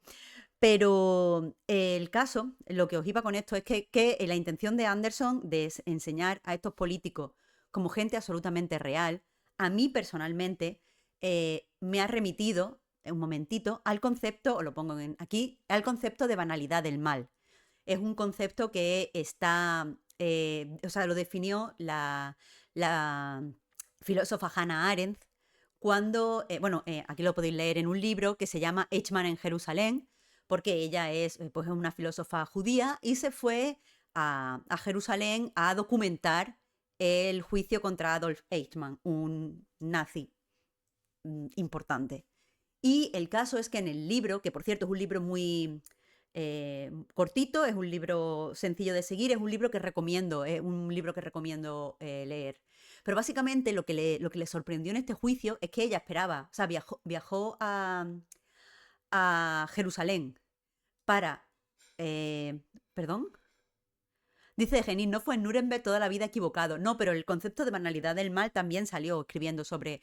pero el caso, lo que os iba con esto es que la intención de Anderson de enseñar a estos políticos como gente absolutamente real, a mí personalmente me ha remitido, un momentito, al concepto, os lo pongo aquí, al concepto de banalidad del mal. Es un concepto que está, o sea, lo definió la filósofa Hannah Arendt cuando, bueno, aquí lo podéis leer en un libro que se llama Eichmann en Jerusalén, porque ella es pues, una filósofa judía y se fue a Jerusalén a documentar el juicio contra Adolf Eichmann, un nazi importante. Y el caso es que en el libro, que por cierto es un libro muy cortito, es un libro sencillo de seguir, es un libro que recomiendo, leer. Pero básicamente lo que le sorprendió en este juicio es que ella esperaba, o sea, viajó a Jerusalén para... ¿Perdón? Dice Genin, no fue en Nuremberg toda la vida equivocado. No, pero el concepto de banalidad del mal también salió escribiendo sobre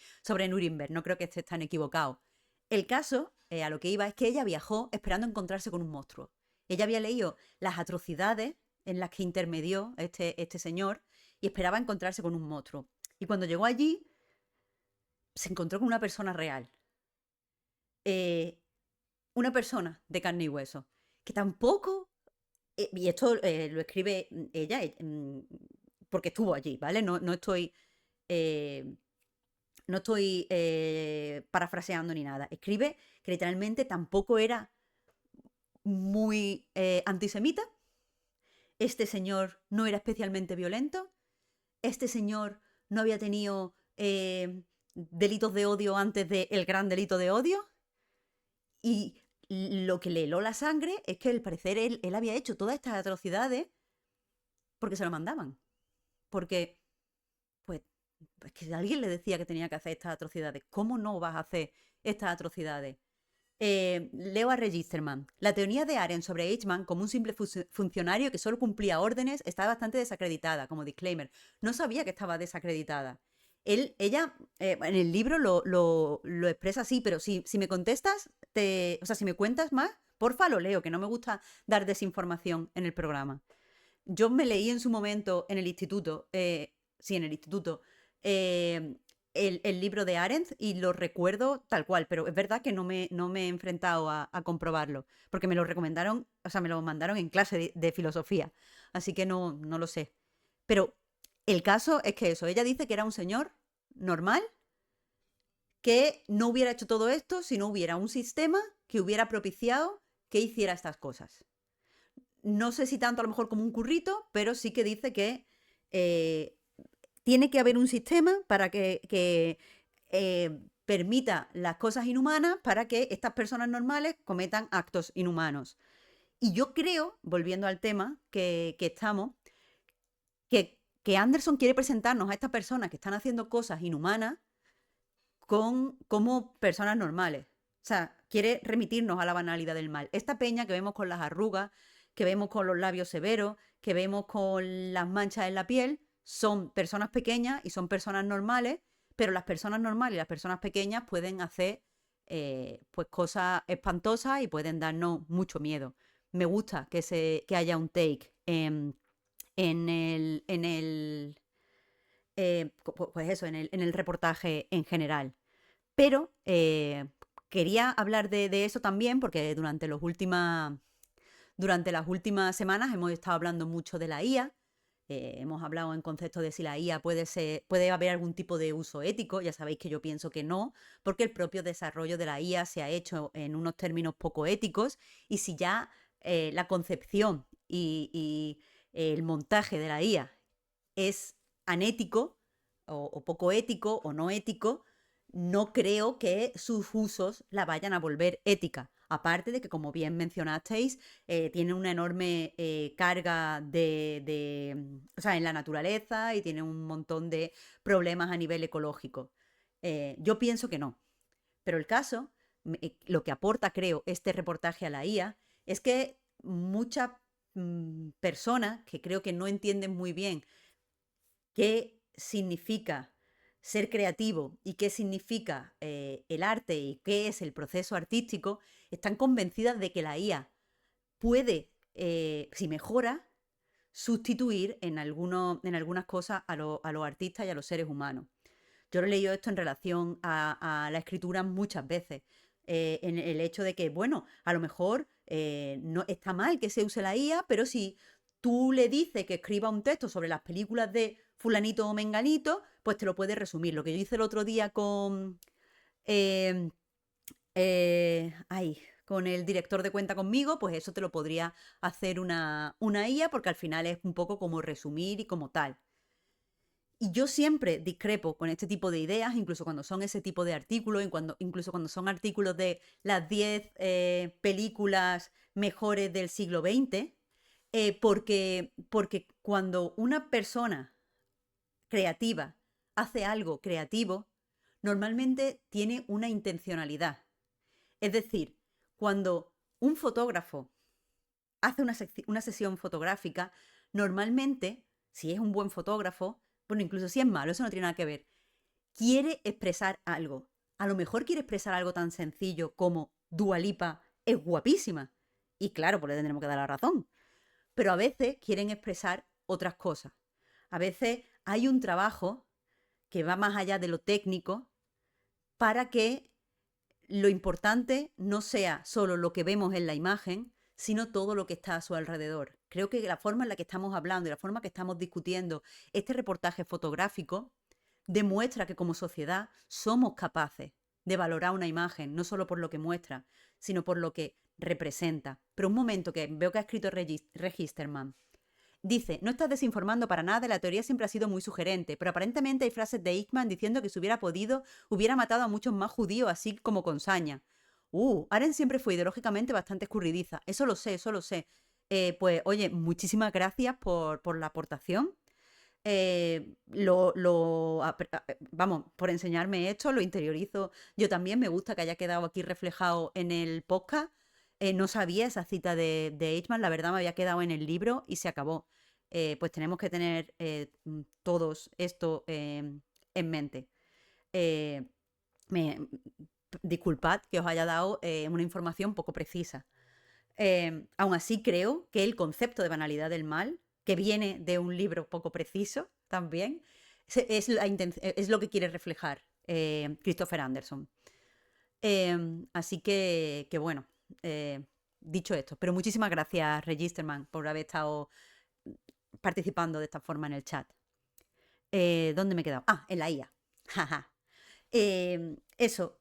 Nuremberg. No creo que esté tan equivocado. El caso, a lo que iba, es que ella viajó esperando encontrarse con un monstruo. Ella había leído las atrocidades en las que intermedió este señor y esperaba encontrarse con un monstruo. Y cuando llegó allí, se encontró con una persona real. Eh, una persona de carne y hueso. Que tampoco y esto lo escribe ella, porque estuvo allí, ¿vale? No estoy, eh, no estoy parafraseando ni nada. Escribe que literalmente tampoco era muy antisemita. Este señor no era especialmente violento. Este señor no había tenido delitos de odio antes del gran delito de odio. Y lo que le heló la sangre es que al parecer él había hecho todas estas atrocidades porque se lo mandaban. Porque, pues, es que alguien le decía que tenía que hacer estas atrocidades. ¿Cómo no vas a hacer estas atrocidades? Leo a Registerman. La teoría de Arendt sobre Eichmann como un simple funcionario que solo cumplía órdenes está bastante desacreditada, como disclaimer. No sabía que estaba desacreditada. Ella, en el libro lo expresa así, pero si me contestas, o sea, si me cuentas más, porfa, lo leo, que no me gusta dar desinformación en el programa. Yo me leí en su momento en el instituto, sí, en el instituto, eh, el libro de Arendt y lo recuerdo tal cual, pero es verdad que no me he enfrentado a comprobarlo, porque me lo recomendaron, o sea, me lo mandaron en clase de filosofía, así que no lo sé. Pero el caso es que eso, ella dice que era un señor normal, que no hubiera hecho todo esto si no hubiera un sistema que hubiera propiciado que hiciera estas cosas. No sé si tanto a lo mejor como un currito, pero sí que dice que eh, tiene que haber un sistema para que permita las cosas inhumanas para que estas personas normales cometan actos inhumanos. Y yo creo, volviendo al tema que estamos, que Anderson quiere presentarnos a estas personas que están haciendo cosas inhumanas como personas normales. O sea, quiere remitirnos a la banalidad del mal. Esta peña que vemos con las arrugas, que vemos con los labios severos, que vemos con las manchas en la piel, son personas pequeñas y son personas normales, pero las personas normales y las personas pequeñas pueden hacer pues cosas espantosas y pueden darnos mucho miedo. Me gusta que haya un take en el pues eso, en el reportaje en general. Pero quería hablar de eso también porque durante las últimas semanas hemos estado hablando mucho de la IA. Hemos hablado en concepto de si la IA puede haber algún tipo de uso ético. Ya sabéis que yo pienso que no, porque el propio desarrollo de la IA se ha hecho en unos términos poco éticos y si ya la concepción y el montaje de la IA es anético o poco ético o no ético, no creo que sus usos la vayan a volver ética. Aparte de que, como bien mencionasteis, tiene una enorme carga o sea, en la naturaleza y tiene un montón de problemas a nivel ecológico. Yo pienso que no. Pero el caso, lo que aporta, creo, este reportaje a la IA es que muchas personas que creo que no entienden muy bien qué significa ser creativo y qué significa el arte y qué es el proceso artístico, están convencidas de que la IA puede, si mejora, sustituir en algunas cosas a los artistas y a los seres humanos. Yo lo he leído esto en relación a la escritura muchas veces. En el hecho de que, bueno, a lo mejor no está mal que se use la IA, pero si tú le dices que escriba un texto sobre las películas de fulanito o menganito, pues te lo puede resumir. Lo que yo hice el otro día eh, con el director de Cuenta Conmigo, pues eso te lo podría hacer una IA, porque al final es un poco como resumir y como tal. Y yo siempre discrepo con este tipo de ideas, incluso cuando son ese tipo de artículos, incluso cuando son artículos de las 10 películas mejores del siglo XX, porque cuando una persona creativa hace algo creativo, normalmente tiene una intencionalidad. Es decir, cuando un fotógrafo hace una sesión fotográfica, normalmente, si es un buen fotógrafo, bueno, incluso si es malo, eso no tiene nada que ver, quiere expresar algo. A lo mejor quiere expresar algo tan sencillo como Dua Lipa es guapísima. Y claro, pues le tendremos que dar la razón. Pero a veces quieren expresar otras cosas. A veces hay un trabajo que va más allá de lo técnico para que lo importante no sea solo lo que vemos en la imagen, sino todo lo que está a su alrededor. Creo que la forma en la que estamos hablando y la forma que estamos discutiendo este reportaje fotográfico demuestra que como sociedad somos capaces de valorar una imagen, no solo por lo que muestra, sino por lo que representa. Pero un momento que veo que ha escrito Registerman. Dice, no estás desinformando para nada, la teoría siempre ha sido muy sugerente, pero aparentemente hay frases de Eichmann diciendo que si hubiera podido, hubiera matado a muchos más judíos, así como con saña. Aren siempre fue ideológicamente bastante escurridiza. Eso lo sé, eso lo sé. Pues, oye, muchísimas gracias por la aportación. Vamos, por enseñarme esto, lo interiorizo. Yo también me gusta que haya quedado aquí reflejado en el podcast. No sabía esa cita de Eichmann, la verdad me había quedado en el libro y se acabó. Pues tenemos que tener todos esto en mente. Eh, me, disculpad que os haya dado una información poco precisa. Aún así creo que el concepto de banalidad del mal, que viene de un libro poco preciso también, es lo que quiere reflejar Christopher Anderson. Así que bueno, dicho esto, pero muchísimas gracias Registerman por haber estado participando de esta forma en el chat. ¿Dónde me he quedado? Ah, en la IA. Jaja. Eso,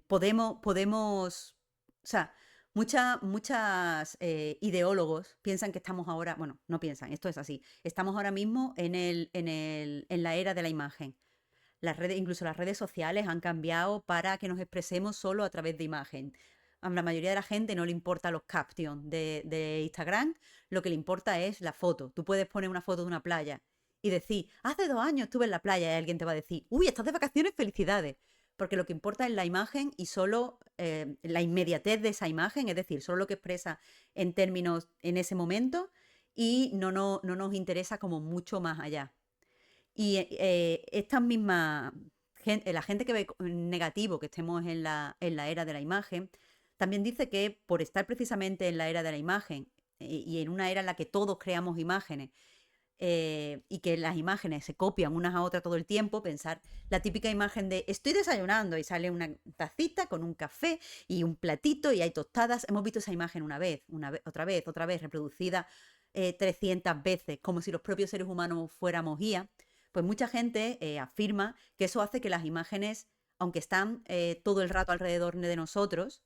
podemos, o sea, muchas ideólogos piensan que estamos ahora, bueno, no piensan, esto es así, estamos ahora mismo en la era de la imagen. Incluso las redes sociales han cambiado para que nos expresemos solo a través de imagen. A la mayoría de la gente no le importa los captions de Instagram, lo que le importa es la foto. Tú puedes poner una foto de una playa y decir, hace 2 años estuve en la playa y alguien te va a decir, uy, estás de vacaciones, felicidades. Porque lo que importa es la imagen y solo la inmediatez de esa imagen, es decir, solo lo que expresa en términos en ese momento y no nos interesa como mucho más allá. Y esta misma gente, la gente que ve negativo que estemos en la era de la imagen, también dice que por estar precisamente en la era de la imagen y en una era en la que todos creamos imágenes y que las imágenes se copian unas a otras todo el tiempo, pensar la típica imagen de estoy desayunando y sale una tacita con un café y un platito y hay tostadas. Hemos visto esa imagen una vez, otra vez, reproducida 300 veces, como si los propios seres humanos fuéramos IA. Pues mucha gente afirma que eso hace que las imágenes, aunque están todo el rato alrededor de nosotros,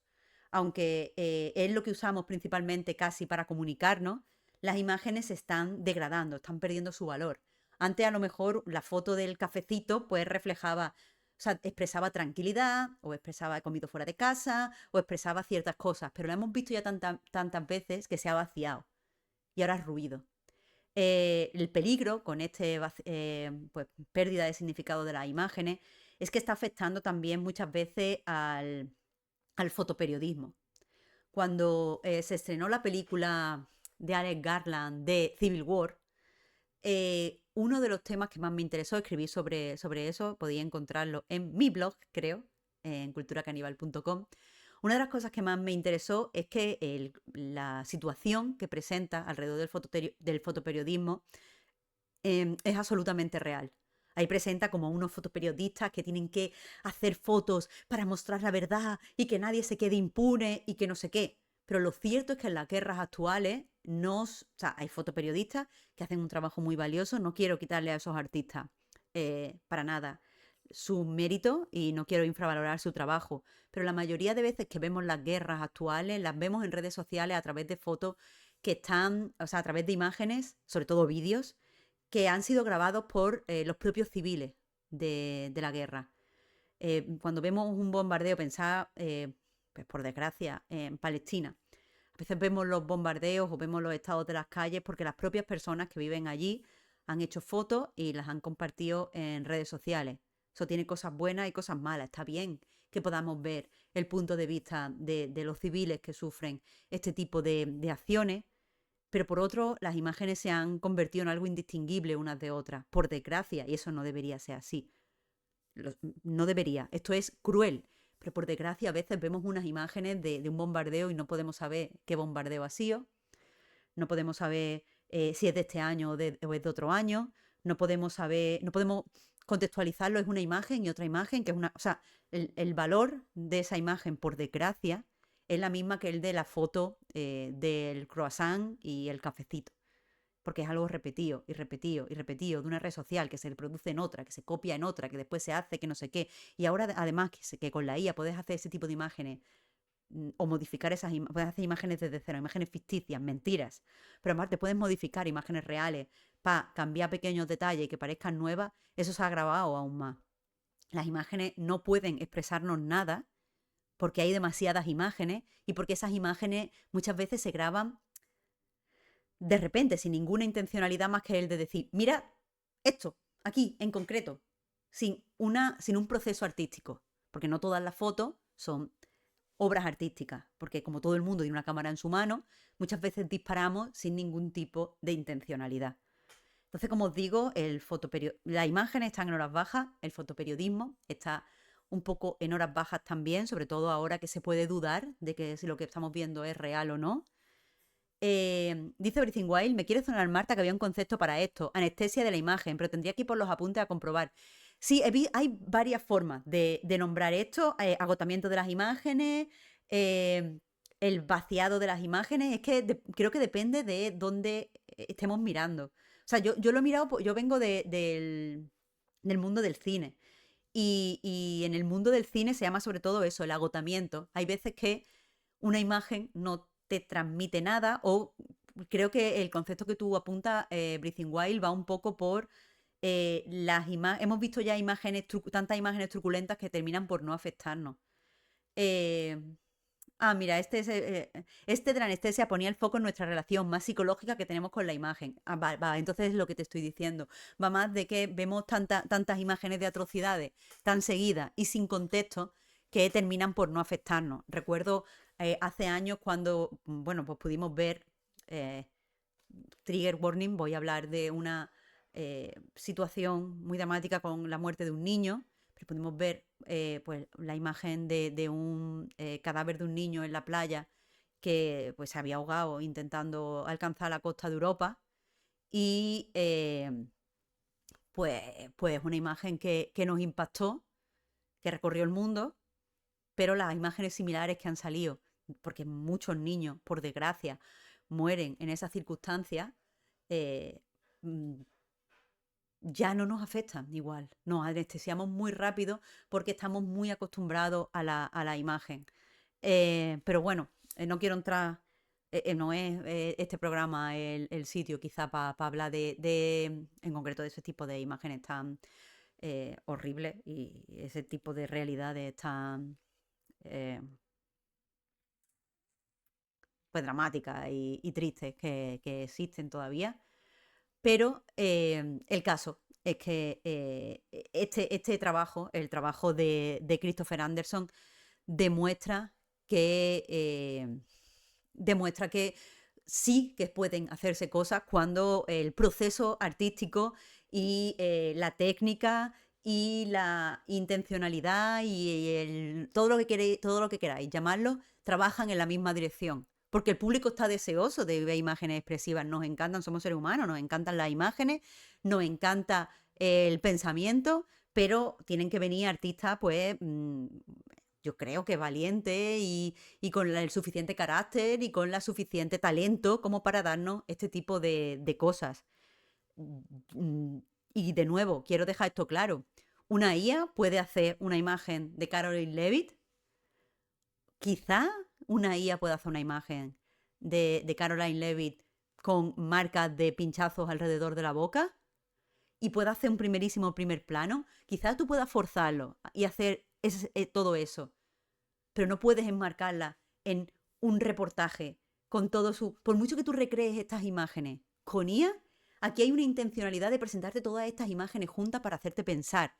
aunque es lo que usamos principalmente casi para comunicarnos, las imágenes se están degradando, están perdiendo su valor. Antes a lo mejor la foto del cafecito pues reflejaba, o sea, expresaba tranquilidad, o expresaba he comido fuera de casa, o expresaba ciertas cosas, pero lo hemos visto ya tantas veces que se ha vaciado y ahora es ruido. El peligro con pues, pérdida de significado de las imágenes es que está afectando también muchas veces al fotoperiodismo. Cuando se estrenó la película de Alex Garland de Civil War, uno de los temas que más me interesó, escribí sobre eso, podía encontrarlo en mi blog, creo, en culturacanibal.com. Una de las cosas que más me interesó es que la situación que presenta alrededor del fotoperiodismo es absolutamente real. Ahí presenta como unos fotoperiodistas que tienen que hacer fotos para mostrar la verdad y que nadie se quede impune y que no sé qué. Pero lo cierto es que en las guerras actuales o sea, hay fotoperiodistas que hacen un trabajo muy valioso. No quiero quitarle a esos artistas para nada su mérito y no quiero infravalorar su trabajo. Pero la mayoría de veces que vemos las guerras actuales, las vemos en redes sociales a través de fotos que están, o sea, a través de imágenes, sobre todo vídeos, que han sido grabados por los propios civiles de la guerra. Cuando vemos un bombardeo, pensad, pues por desgracia, en Palestina. A veces vemos los bombardeos o vemos los estados de las calles porque las propias personas que viven allí han hecho fotos y las han compartido en redes sociales. Eso tiene cosas buenas y cosas malas. Está bien que podamos ver el punto de vista de los civiles que sufren este tipo de acciones, pero por otro, las imágenes se han convertido en algo indistinguible unas de otras, por desgracia, y eso no debería ser así. No debería, esto es cruel, pero por desgracia a veces vemos unas imágenes de un bombardeo y no podemos saber qué bombardeo ha sido, no podemos saber si es de este año o es de otro año, no podemos saber, no podemos contextualizarlo, es una imagen y otra imagen, que es una, o sea, el valor de esa imagen, por desgracia, es la misma que el de la foto del croissant y el cafecito. Porque es algo repetido y repetido y repetido de una red social que se reproduce en otra, que se copia en otra, que después se hace que no sé qué. Y ahora además que con la IA puedes hacer ese tipo de imágenes o modificar esas imágenes, puedes hacer imágenes desde cero, imágenes ficticias, mentiras. Pero aparte puedes modificar imágenes reales para cambiar pequeños detalles y que parezcan nuevas. Eso se ha agravado aún más. Las imágenes no pueden expresarnos nada porque hay demasiadas imágenes y porque esas imágenes muchas veces se graban de repente, sin ninguna intencionalidad más que el de decir, mira esto, aquí, en concreto, sin un proceso artístico, porque no todas las fotos son obras artísticas, porque como todo el mundo tiene una cámara en su mano, muchas veces disparamos sin ningún tipo de intencionalidad. Entonces, como os digo, las imágenes están en horas bajas, el fotoperiodismo está un poco en horas bajas también, sobre todo ahora que se puede dudar de que si lo que estamos viendo es real o no. Dice Everything Wild, me quiere sonar Marta que había un concepto para esto, anestesia de la imagen, pero tendría que ir por los apuntes a comprobar. Sí, hay varias formas de nombrar esto, agotamiento de las imágenes, el vaciado de las imágenes, es que creo que depende de dónde estemos mirando. O sea, yo lo he mirado, yo vengo del mundo del cine y en el mundo del cine se llama sobre todo eso, el agotamiento. Hay veces que una imagen no te transmite nada o creo que el concepto que tú apuntas, Breathing Wild, va un poco por las imágenes. Hemos visto ya tantas imágenes truculentas que terminan por no afectarnos. Eh, mira, este de la anestesia ponía el foco en nuestra relación más psicológica que tenemos con la imagen. Va, entonces es lo que te estoy diciendo. Va más de que vemos tantas imágenes de atrocidades tan seguidas y sin contexto que terminan por no afectarnos. Recuerdo hace años cuando, bueno, pues pudimos ver, trigger warning, voy a hablar de una situación muy dramática con la muerte de un niño, pero pudimos ver pues la imagen de un cadáver de un niño en la playa que pues se había ahogado intentando alcanzar la costa de Europa y pues una imagen que nos impactó, que recorrió el mundo, pero las imágenes similares que han salido, porque muchos niños, por desgracia, mueren en esas circunstancias, mm, ya no nos afectan igual. Nos anestesiamos muy rápido porque estamos muy acostumbrados a la imagen. Pero bueno, no quiero entrar, no es este programa el sitio quizá para hablar en concreto de ese tipo de imágenes tan horribles y ese tipo de realidades tan pues dramáticas y tristes que existen todavía. Pero el caso es que este trabajo, el trabajo de Christopher Anderson, demuestra demuestra que sí que pueden hacerse cosas cuando el proceso artístico y la técnica y la intencionalidad y todo lo que queráis llamarlo, trabajan en la misma dirección. Porque el público está deseoso de ver imágenes expresivas. Nos encantan, somos seres humanos, nos encantan las imágenes, nos encanta el pensamiento, pero tienen que venir artistas, pues, yo creo que valientes y con el suficiente carácter y con la suficiente talento como para darnos este tipo de cosas. Mm, Y de nuevo, quiero dejar esto claro. Una IA puede hacer una imagen de Caroline Levitt. Quizá una IA pueda hacer una imagen de Caroline Levitt con marcas de pinchazos alrededor de la boca y pueda hacer un primerísimo primer plano. Quizá tú puedas forzarlo y hacer todo eso, pero no puedes enmarcarla en un reportaje con todo su... Por mucho que tú recrees estas imágenes con IA, aquí hay una intencionalidad de presentarte todas estas imágenes juntas para hacerte pensar.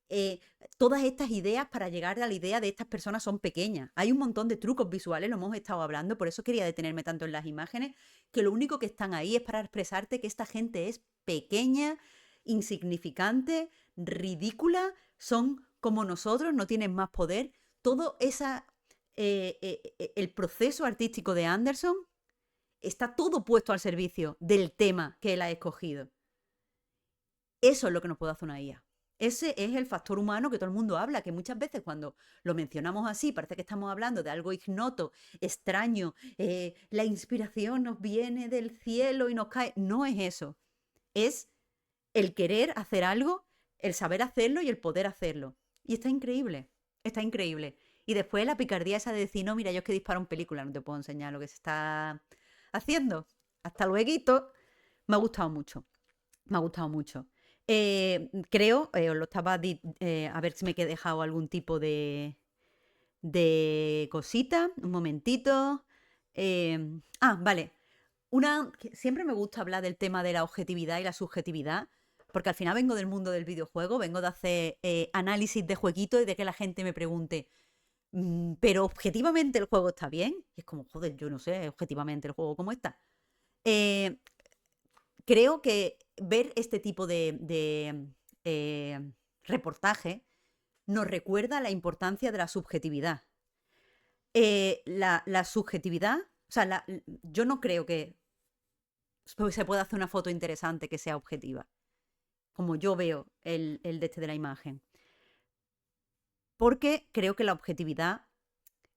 eh, Todas estas ideas para llegar a la idea de estas personas son pequeñas. Hay un montón de trucos visuales, lo hemos estado hablando, por eso quería detenerme tanto en las imágenes, que lo único que están ahí es para expresarte que esta gente es pequeña, insignificante, ridícula, son como nosotros, no tienen más poder. Todo el proceso artístico de Anderson está todo puesto al servicio del tema que él ha escogido. Eso es lo que nos puede hacer una IA. Ese es el factor humano que todo el mundo habla, que muchas veces cuando lo mencionamos así parece que estamos hablando de algo ignoto, extraño, la inspiración nos viene del cielo y nos cae. No es eso. Es el querer hacer algo, el saber hacerlo y el poder hacerlo. Y está increíble, está increíble. Y después la picardía esa de decir, no, mira, yo es que disparo en película, no te puedo enseñar lo que se está haciendo. Hasta luego. Me ha gustado mucho. Me ha gustado mucho. Creo, os lo estaba a ver si me he dejado algún tipo de cosita. Un momentito. Vale. Siempre me gusta hablar del tema de la objetividad y la subjetividad, porque al final vengo del mundo del videojuego, vengo de hacer análisis de jueguitos y de que la gente me pregunte, pero objetivamente el juego está bien. Y es como, joder, yo no sé objetivamente el juego cómo está. Eh, Creo que ver este tipo reportaje nos recuerda la importancia de la subjetividad. La subjetividad, o sea, yo no creo que se pueda hacer una foto interesante que sea objetiva, como yo veo el de la imagen. Porque creo que la objetividad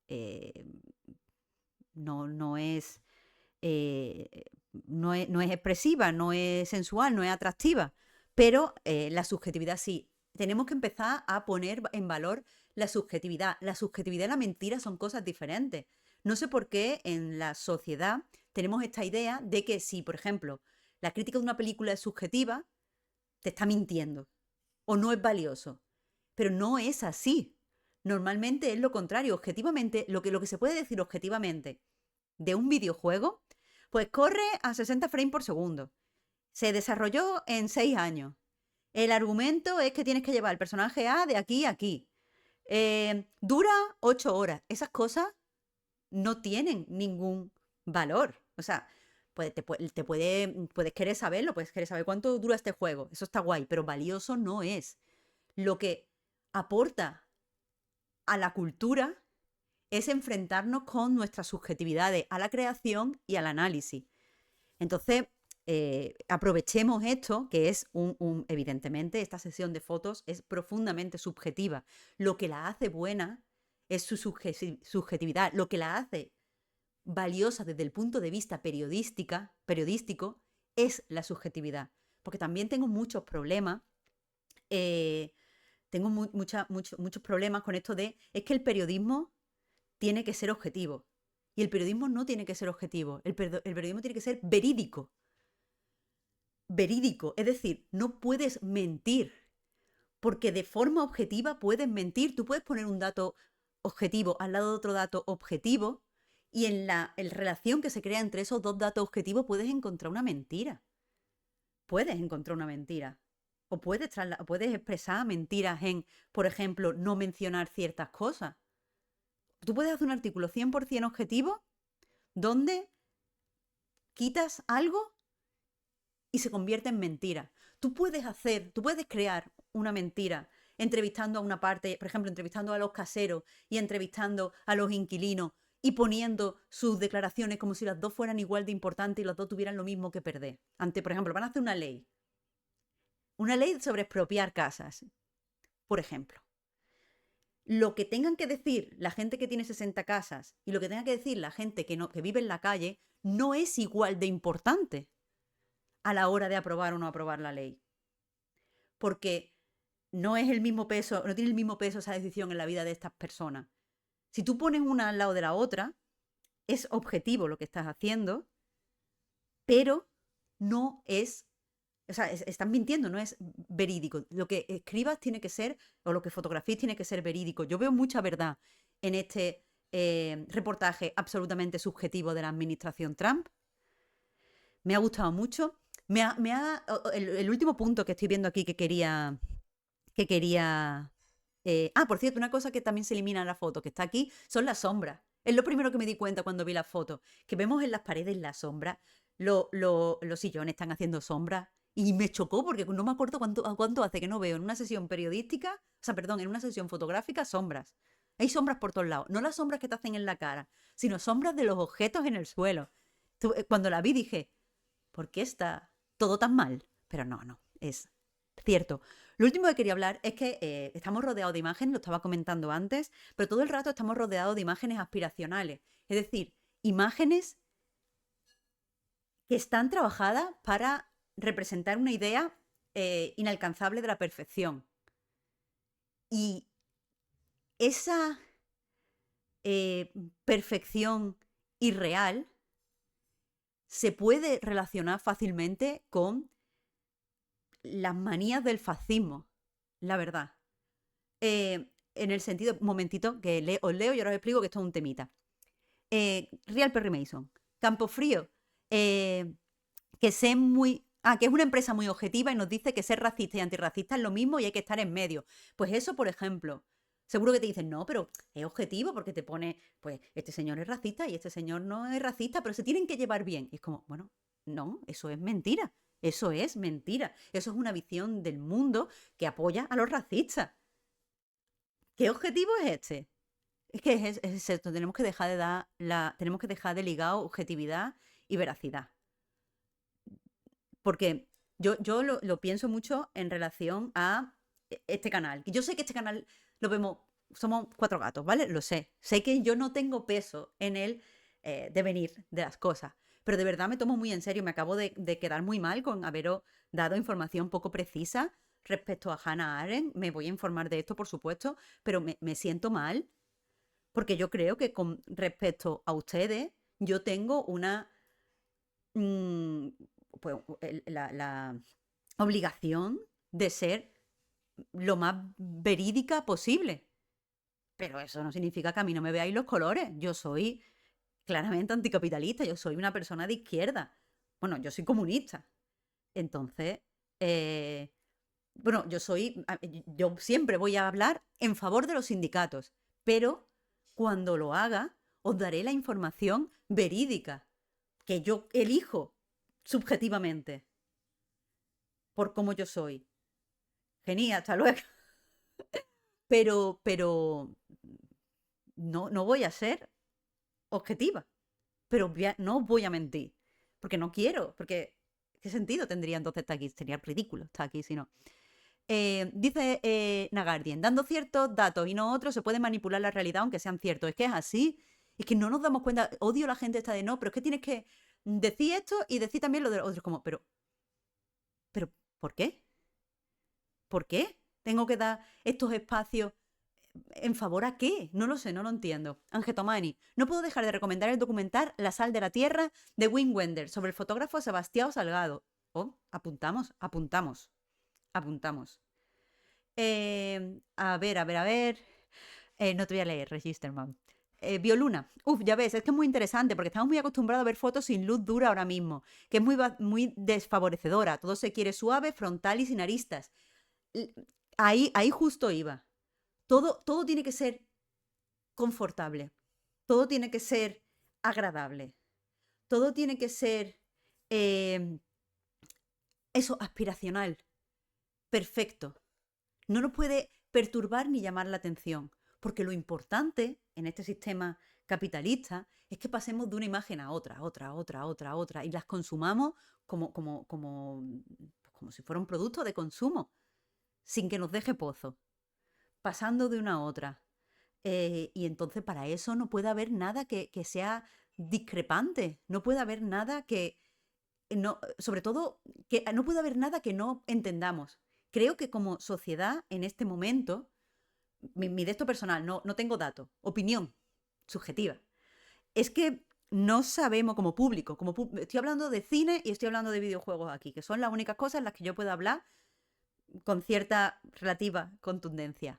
eh, no es, no es expresiva, no es sensual, no es atractiva, pero la subjetividad sí. Tenemos que empezar a poner en valor la subjetividad. La subjetividad y la mentira son cosas diferentes. No sé por qué en la sociedad tenemos esta idea de que si, por ejemplo, la crítica de una película es subjetiva, te está mintiendo o no es valioso. Pero no es así. Normalmente es lo contrario. Objetivamente, lo que se puede decir objetivamente de un videojuego, pues corre a 60 frames por segundo. Se desarrolló en 6 años. El argumento es que tienes que llevar el personaje A de aquí a aquí. Dura 8 horas. Esas cosas no tienen ningún valor. O sea, pues puedes querer saberlo, puedes querer saber cuánto dura este juego. Eso está guay, pero valioso no es. Lo que aporta a la cultura es enfrentarnos con nuestras subjetividades, a la creación y al análisis. Entonces, aprovechemos esto, que es evidentemente, esta sesión de fotos es profundamente subjetiva. Lo que la hace buena es su subjetividad. Lo que la hace valiosa desde el punto de vista periodístico es la subjetividad. Porque también tengo muchos problemas. Tengo muchos problemas con esto es que el periodismo tiene que ser objetivo. Y el periodismo no tiene que ser objetivo. El periodismo tiene que ser verídico. Verídico. Es decir, no puedes mentir. Porque de forma objetiva puedes mentir. Tú puedes poner un dato objetivo al lado de otro dato objetivo y en la relación que se crea entre esos dos datos objetivos puedes encontrar una mentira. Puedes encontrar una mentira. O puedes expresar mentiras en, por ejemplo, no mencionar ciertas cosas. Tú puedes hacer un artículo 100% objetivo donde quitas algo y se convierte en mentira. tú puedes crear una mentira entrevistando a una parte, por ejemplo, entrevistando a los caseros y entrevistando a los inquilinos y poniendo sus declaraciones como si las dos fueran igual de importantes y los dos tuvieran lo mismo que perder. Por ejemplo, van a hacer una ley sobre expropiar casas, por ejemplo. Lo que tengan que decir la gente que tiene 60 casas y lo que tenga que decir la gente que vive en la calle no es igual de importante a la hora de aprobar o no aprobar la ley. Porque no es el mismo peso, no tiene el mismo peso esa decisión en la vida de estas personas. Si tú pones una al lado de la otra, es objetivo lo que estás haciendo, pero no es, o sea, estás mintiendo, no es verídico. Lo que escribas tiene que ser, o lo que fotografíes tiene que ser verídico. Yo veo mucha verdad en este reportaje absolutamente subjetivo de la administración Trump. Me ha gustado mucho. El último punto que estoy viendo aquí por cierto, una cosa que también se elimina en la foto, que está aquí, son las sombras. Es lo primero que me di cuenta cuando vi la foto, que vemos en las paredes las sombras, los sillones están haciendo sombras, y me chocó porque no me acuerdo cuánto hace que no veo en una sesión periodística, en una sesión fotográfica, sombras. Hay sombras por todos lados, no las sombras que te hacen en la cara, sino sombras de los objetos en el suelo. Cuando la vi dije, ¿por qué está todo tan mal? Pero no, es cierto. Lo último que quería hablar es que estamos rodeados de imágenes, lo estaba comentando antes, pero todo el rato estamos rodeados de imágenes aspiracionales. Es decir, imágenes que están trabajadas para representar una idea inalcanzable de la perfección. Y esa perfección irreal se puede relacionar fácilmente con las manías del fascismo, la verdad. En el sentido, momentito, que os leo y ahora os explico que esto es un temita. Real Perry Mason, Campofrío, que que es una empresa muy objetiva y nos dice que ser racista y antirracista es lo mismo y hay que estar en medio. Pues eso, por ejemplo, seguro que te dicen, no, pero es objetivo porque te pone, pues este señor es racista y este señor no es racista, pero se tienen que llevar bien. Y es como, bueno, no, eso es mentira. Eso es mentira. Eso es una visión del mundo que apoya a los racistas. ¿Qué objetivo es este? Es que es esto, tenemos que dejar de ligar objetividad y veracidad. Porque yo lo pienso mucho en relación a este canal. Yo sé que este canal lo vemos, somos cuatro gatos, ¿vale? Lo sé. Sé que yo no tengo peso en el devenir de las cosas. Pero de verdad me tomo muy en serio. Me acabo de quedar muy mal con haberos dado información poco precisa respecto a Hannah Arendt. Me voy a informar de esto, por supuesto, pero me siento mal porque yo creo que con respecto a ustedes, yo tengo una mm, pues, la obligación de ser lo más verídica posible. Pero eso no significa que a mí no me veáis los colores. Yo soy claramente anticapitalista, yo soy una persona de izquierda. Bueno, yo soy comunista. Entonces, bueno, yo siempre voy a hablar en favor de los sindicatos, pero cuando lo haga, os daré la información verídica que yo elijo subjetivamente por cómo yo soy. Genial, hasta luego. Pero no voy a ser objetiva. Pero no voy a mentir. Porque no quiero. Porque, ¿qué sentido tendría entonces estar aquí? Sería ridículo estar aquí si no. Dice Nagardien, dando ciertos datos y no otros se puede manipular la realidad aunque sean ciertos. Es que es así. Es que no nos damos cuenta. Odio a la gente esta de no, pero es que tienes que decir esto y decir también lo de los otros. Como, pero, ¿por qué? ¿Por qué tengo que dar estos espacios en favor a qué? No lo sé, no lo entiendo. Ángel Tomani, no puedo dejar de recomendar el documental La sal de la tierra de Wim Wenders sobre el fotógrafo Sebastián Salgado. Oh, apuntamos. A ver. No te voy a leer, Registerman. Bioluna. Ya ves, es que es muy interesante porque estamos muy acostumbrados a ver fotos sin luz dura ahora mismo, que es muy desfavorecedora. Todo se quiere suave, frontal y sin aristas. Ahí justo iba. Todo tiene que ser confortable. Todo tiene que ser agradable. Todo tiene que ser eso, aspiracional. perfecto. No nos puede perturbar ni llamar la atención, porque lo importante en este sistema capitalista es que pasemos de una imagen a otra, y las consumamos como si fuera un producto de consumo, sin que nos deje pozo, pasando de una a otra. Y entonces para eso no puede haber nada que sea discrepante, no puede haber nada que, no, sobre todo, que no puede haber nada que no entendamos. Creo que como sociedad en este momento, mi de esto personal, no tengo datos, opinión subjetiva, es que no sabemos como público, estoy hablando de cine y estoy hablando de videojuegos aquí, que son las únicas cosas en las que yo puedo hablar con cierta relativa contundencia.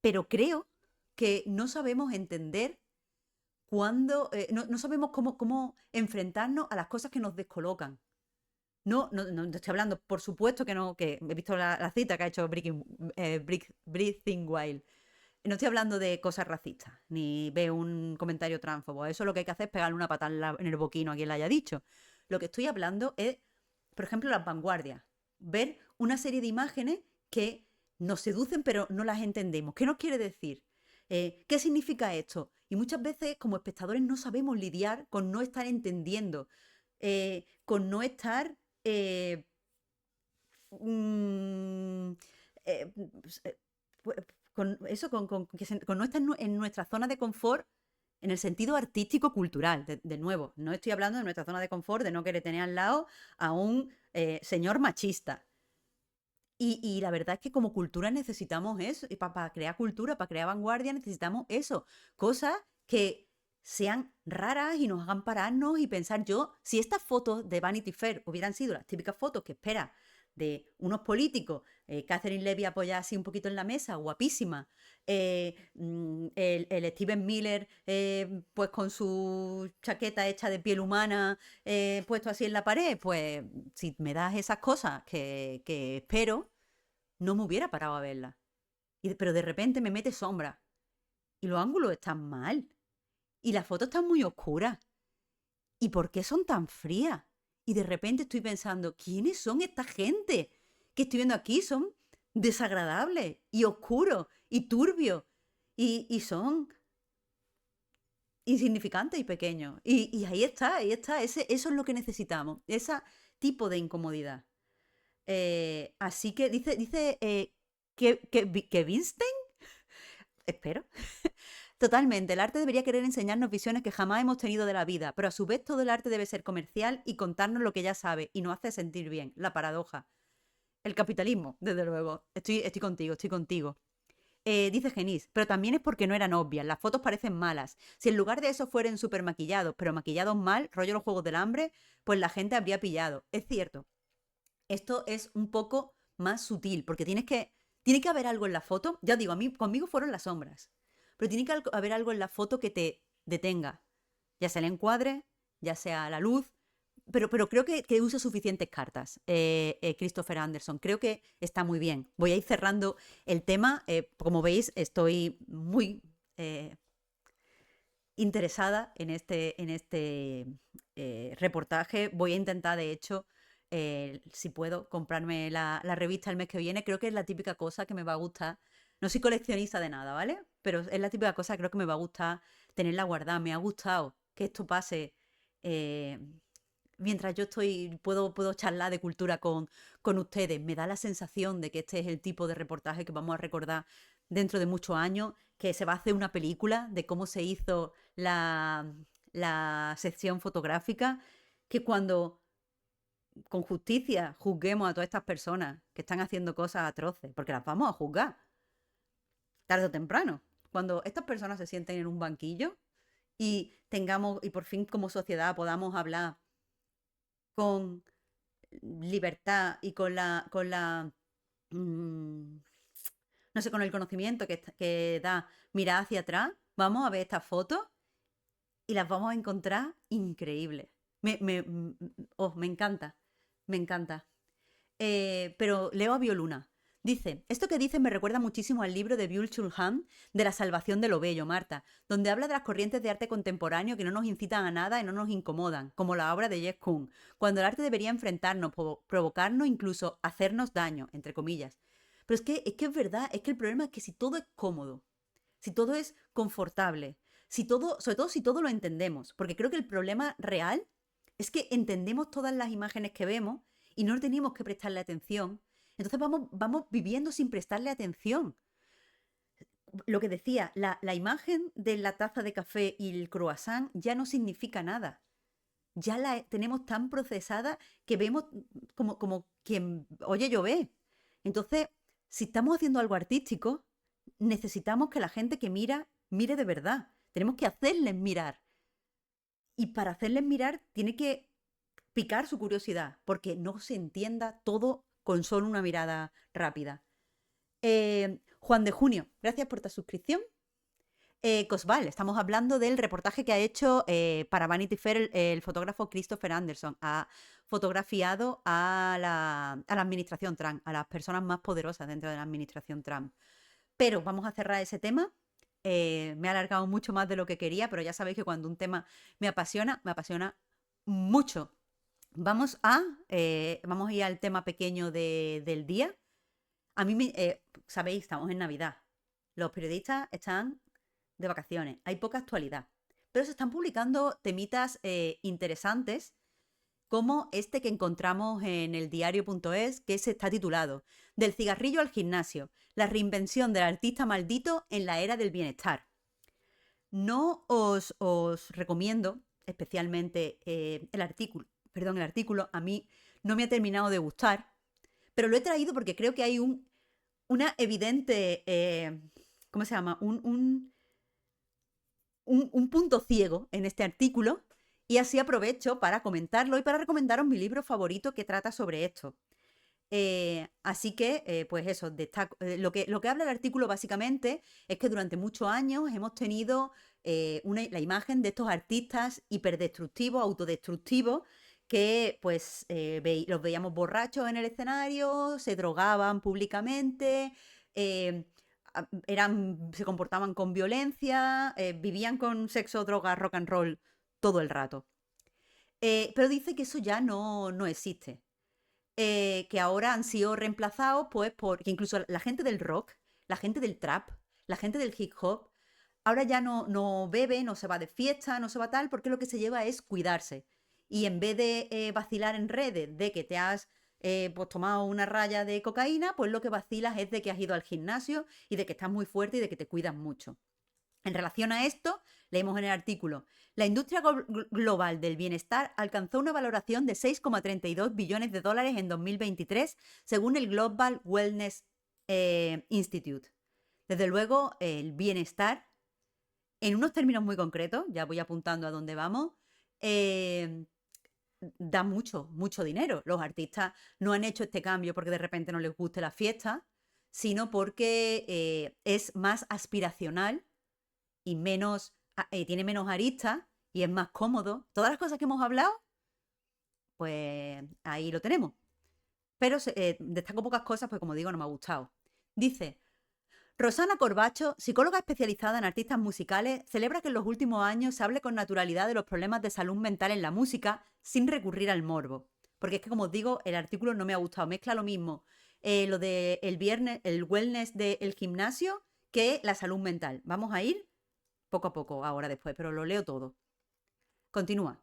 Pero creo que no sabemos entender cuándo, no sabemos cómo enfrentarnos a las cosas que nos descolocan. No estoy hablando, por supuesto que no, que he visto la cita que ha hecho Breathing Wild. No estoy hablando de cosas racistas, ni veo un comentario tránfobo. Eso lo que hay que hacer es pegarle una patada en el boquino a quien la haya dicho. Lo que estoy hablando es, por ejemplo, las vanguardias. Ver una serie de imágenes que nos seducen pero no las entendemos. ¿Qué nos quiere decir? ¿Qué significa esto? Y muchas veces como espectadores no sabemos lidiar con no estar entendiendo, con no estar... mm, pues, con eso, con no estar en nuestra zona de confort en el sentido artístico cultural, de nuevo, no estoy hablando de nuestra zona de confort, de no querer tener al lado a un señor machista. Y la verdad es que como cultura necesitamos eso, y para crear cultura, para crear vanguardia, necesitamos eso, cosas que sean raras y nos hagan pararnos y pensar si estas fotos de Vanity Fair hubieran sido las típicas fotos que esperas de unos políticos, Catherine Levy apoyada así un poquito en la mesa, guapísima, el Steven Miller pues con su chaqueta hecha de piel humana puesto así en la pared, pues si me das esas cosas que espero, no me hubiera parado a verlas. Pero de repente me mete sombra y los ángulos están mal y las fotos están muy oscuras. ¿Y por qué son tan frías? Y de repente estoy pensando, ¿quiénes son esta gente que estoy viendo aquí? Son desagradables y oscuros y turbios y son insignificantes y pequeños. Y ahí está, eso es lo que necesitamos, ese tipo de incomodidad. Así que dice que Winston, espero. Totalmente, el arte debería querer enseñarnos visiones que jamás hemos tenido de la vida, pero a su vez todo el arte debe ser comercial y contarnos lo que ya sabe y nos hace sentir bien, la paradoja. El capitalismo, desde luego. Estoy contigo, estoy contigo. Dice Genis, pero también es porque no eran obvias, las fotos parecen malas. Si en lugar de eso fueran súper maquillados, pero maquillados mal, rollo los Juegos del Hambre, pues la gente habría pillado. Es cierto, esto es un poco más sutil, porque tiene que haber algo en la foto. Ya digo, conmigo fueron las sombras, pero tiene que haber algo en la foto que te detenga, ya sea el encuadre, ya sea la luz, pero creo que usa suficientes cartas, Christopher Anderson. Creo que está muy bien. Voy a ir cerrando el tema. Como veis, estoy muy interesada en este reportaje. Voy a intentar, de hecho, si puedo, comprarme la revista el mes que viene. Creo que es la típica cosa que me va a gustar. No soy coleccionista de nada, ¿vale? Pero es la típica cosa que creo que me va a gustar tenerla guardada. Me ha gustado que esto pase eh, mientras yo puedo charlar de cultura con ustedes. Me da la sensación de que este es el tipo de reportaje que vamos a recordar dentro de muchos años, que se va a hacer una película de cómo se hizo la sección fotográfica, que cuando con justicia juzguemos a todas estas personas que están haciendo cosas atroces, porque las vamos a juzgar tarde o temprano. Cuando estas personas se sienten en un banquillo y por fin como sociedad podamos hablar con libertad y mm, no sé, con el conocimiento que da mirar hacia atrás, vamos a ver estas fotos y las vamos a encontrar increíbles. Me encanta, me encanta. Pero leo a Bioluna. Dice, esto que dices me recuerda muchísimo al libro de Byung-Chul Han de la salvación de lo bello, Marta, donde habla de las corrientes de arte contemporáneo que no nos incitan a nada y no nos incomodan, como la obra de Jeff Koons, cuando el arte debería enfrentarnos, provocarnos, incluso hacernos daño, entre comillas. Pero es que es verdad, es que el problema es que si todo es cómodo, si todo es confortable, si todo, sobre todo si todo lo entendemos, porque creo que el problema real es que entendemos todas las imágenes que vemos y no tenemos que prestarle atención. Entonces vamos viviendo sin prestarle atención. Lo que decía, la imagen de la taza de café y el croissant ya no significa nada. Ya la tenemos tan procesada que vemos como quien oye llover. Entonces, si estamos haciendo algo artístico, necesitamos que la gente que mira, mire de verdad. Tenemos que hacerles mirar. Y para hacerles mirar, tiene que picar su curiosidad, porque no se entienda todo con solo una mirada rápida. Juan de Junio, gracias por tu suscripción. Cosval, estamos hablando del reportaje que ha hecho para Vanity Fair el fotógrafo Christopher Anderson. Ha fotografiado a la administración Trump, a las personas más poderosas dentro de la administración Trump. Pero vamos a cerrar ese tema. Me he alargado mucho más de lo que quería, pero ya sabéis que cuando un tema me apasiona mucho. Vamos a ir al tema pequeño del día. A mí, sabéis, estamos en Navidad. Los periodistas están de vacaciones. Hay poca actualidad. Pero se están publicando temitas interesantes, como este que encontramos en el diario.es, que se está titulado Del cigarrillo al gimnasio, la reinvención del artista maldito en la era del bienestar. No os recomiendo especialmente el artículo. A mí no me ha terminado de gustar, pero lo he traído porque creo que hay una evidente, ¿cómo se llama? Un punto ciego en este artículo, y así aprovecho para comentarlo y para recomendaros mi libro favorito que trata sobre esto. Así que, pues eso, lo que habla el artículo básicamente es que durante muchos años hemos tenido la imagen de estos artistas hiperdestructivos, autodestructivos, que pues los veíamos borrachos en el escenario, se drogaban públicamente, se comportaban con violencia, vivían con sexo, droga, rock and roll todo el rato. Pero dice que eso ya no existe. Que ahora han sido reemplazados pues porque incluso la gente del rock, la gente del trap, la gente del hip hop, ahora ya no bebe, no se va de fiesta, no se va tal, porque lo que se lleva es cuidarse. Y en vez de vacilar en redes de que te has pues tomado una raya de cocaína, pues lo que vacilas es de que has ido al gimnasio y de que estás muy fuerte y de que te cuidas mucho. En relación a esto, leemos en el artículo, la industria global del bienestar alcanzó una valoración de 6,32 billones de dólares en 2023, según el Global Wellness Institute. Desde luego, el bienestar, en unos términos muy concretos, ya voy apuntando a dónde vamos, da mucho dinero. Los artistas no han hecho este cambio porque de repente no les guste la fiesta, sino porque es más aspiracional y tiene menos aristas y es más cómodo. Todas las cosas que hemos hablado, pues ahí lo tenemos. Pero destaco pocas cosas, pues como digo, no me ha gustado. Dice, Rosana Corbacho, psicóloga especializada en artistas musicales, celebra que en los últimos años se hable con naturalidad de los problemas de salud mental en la música sin recurrir al morbo. Porque es que, como os digo, el artículo no me ha gustado. Mezcla lo mismo lo de el wellness del gimnasio que la salud mental. Vamos a ir poco a poco ahora después, pero lo leo todo. Continúa.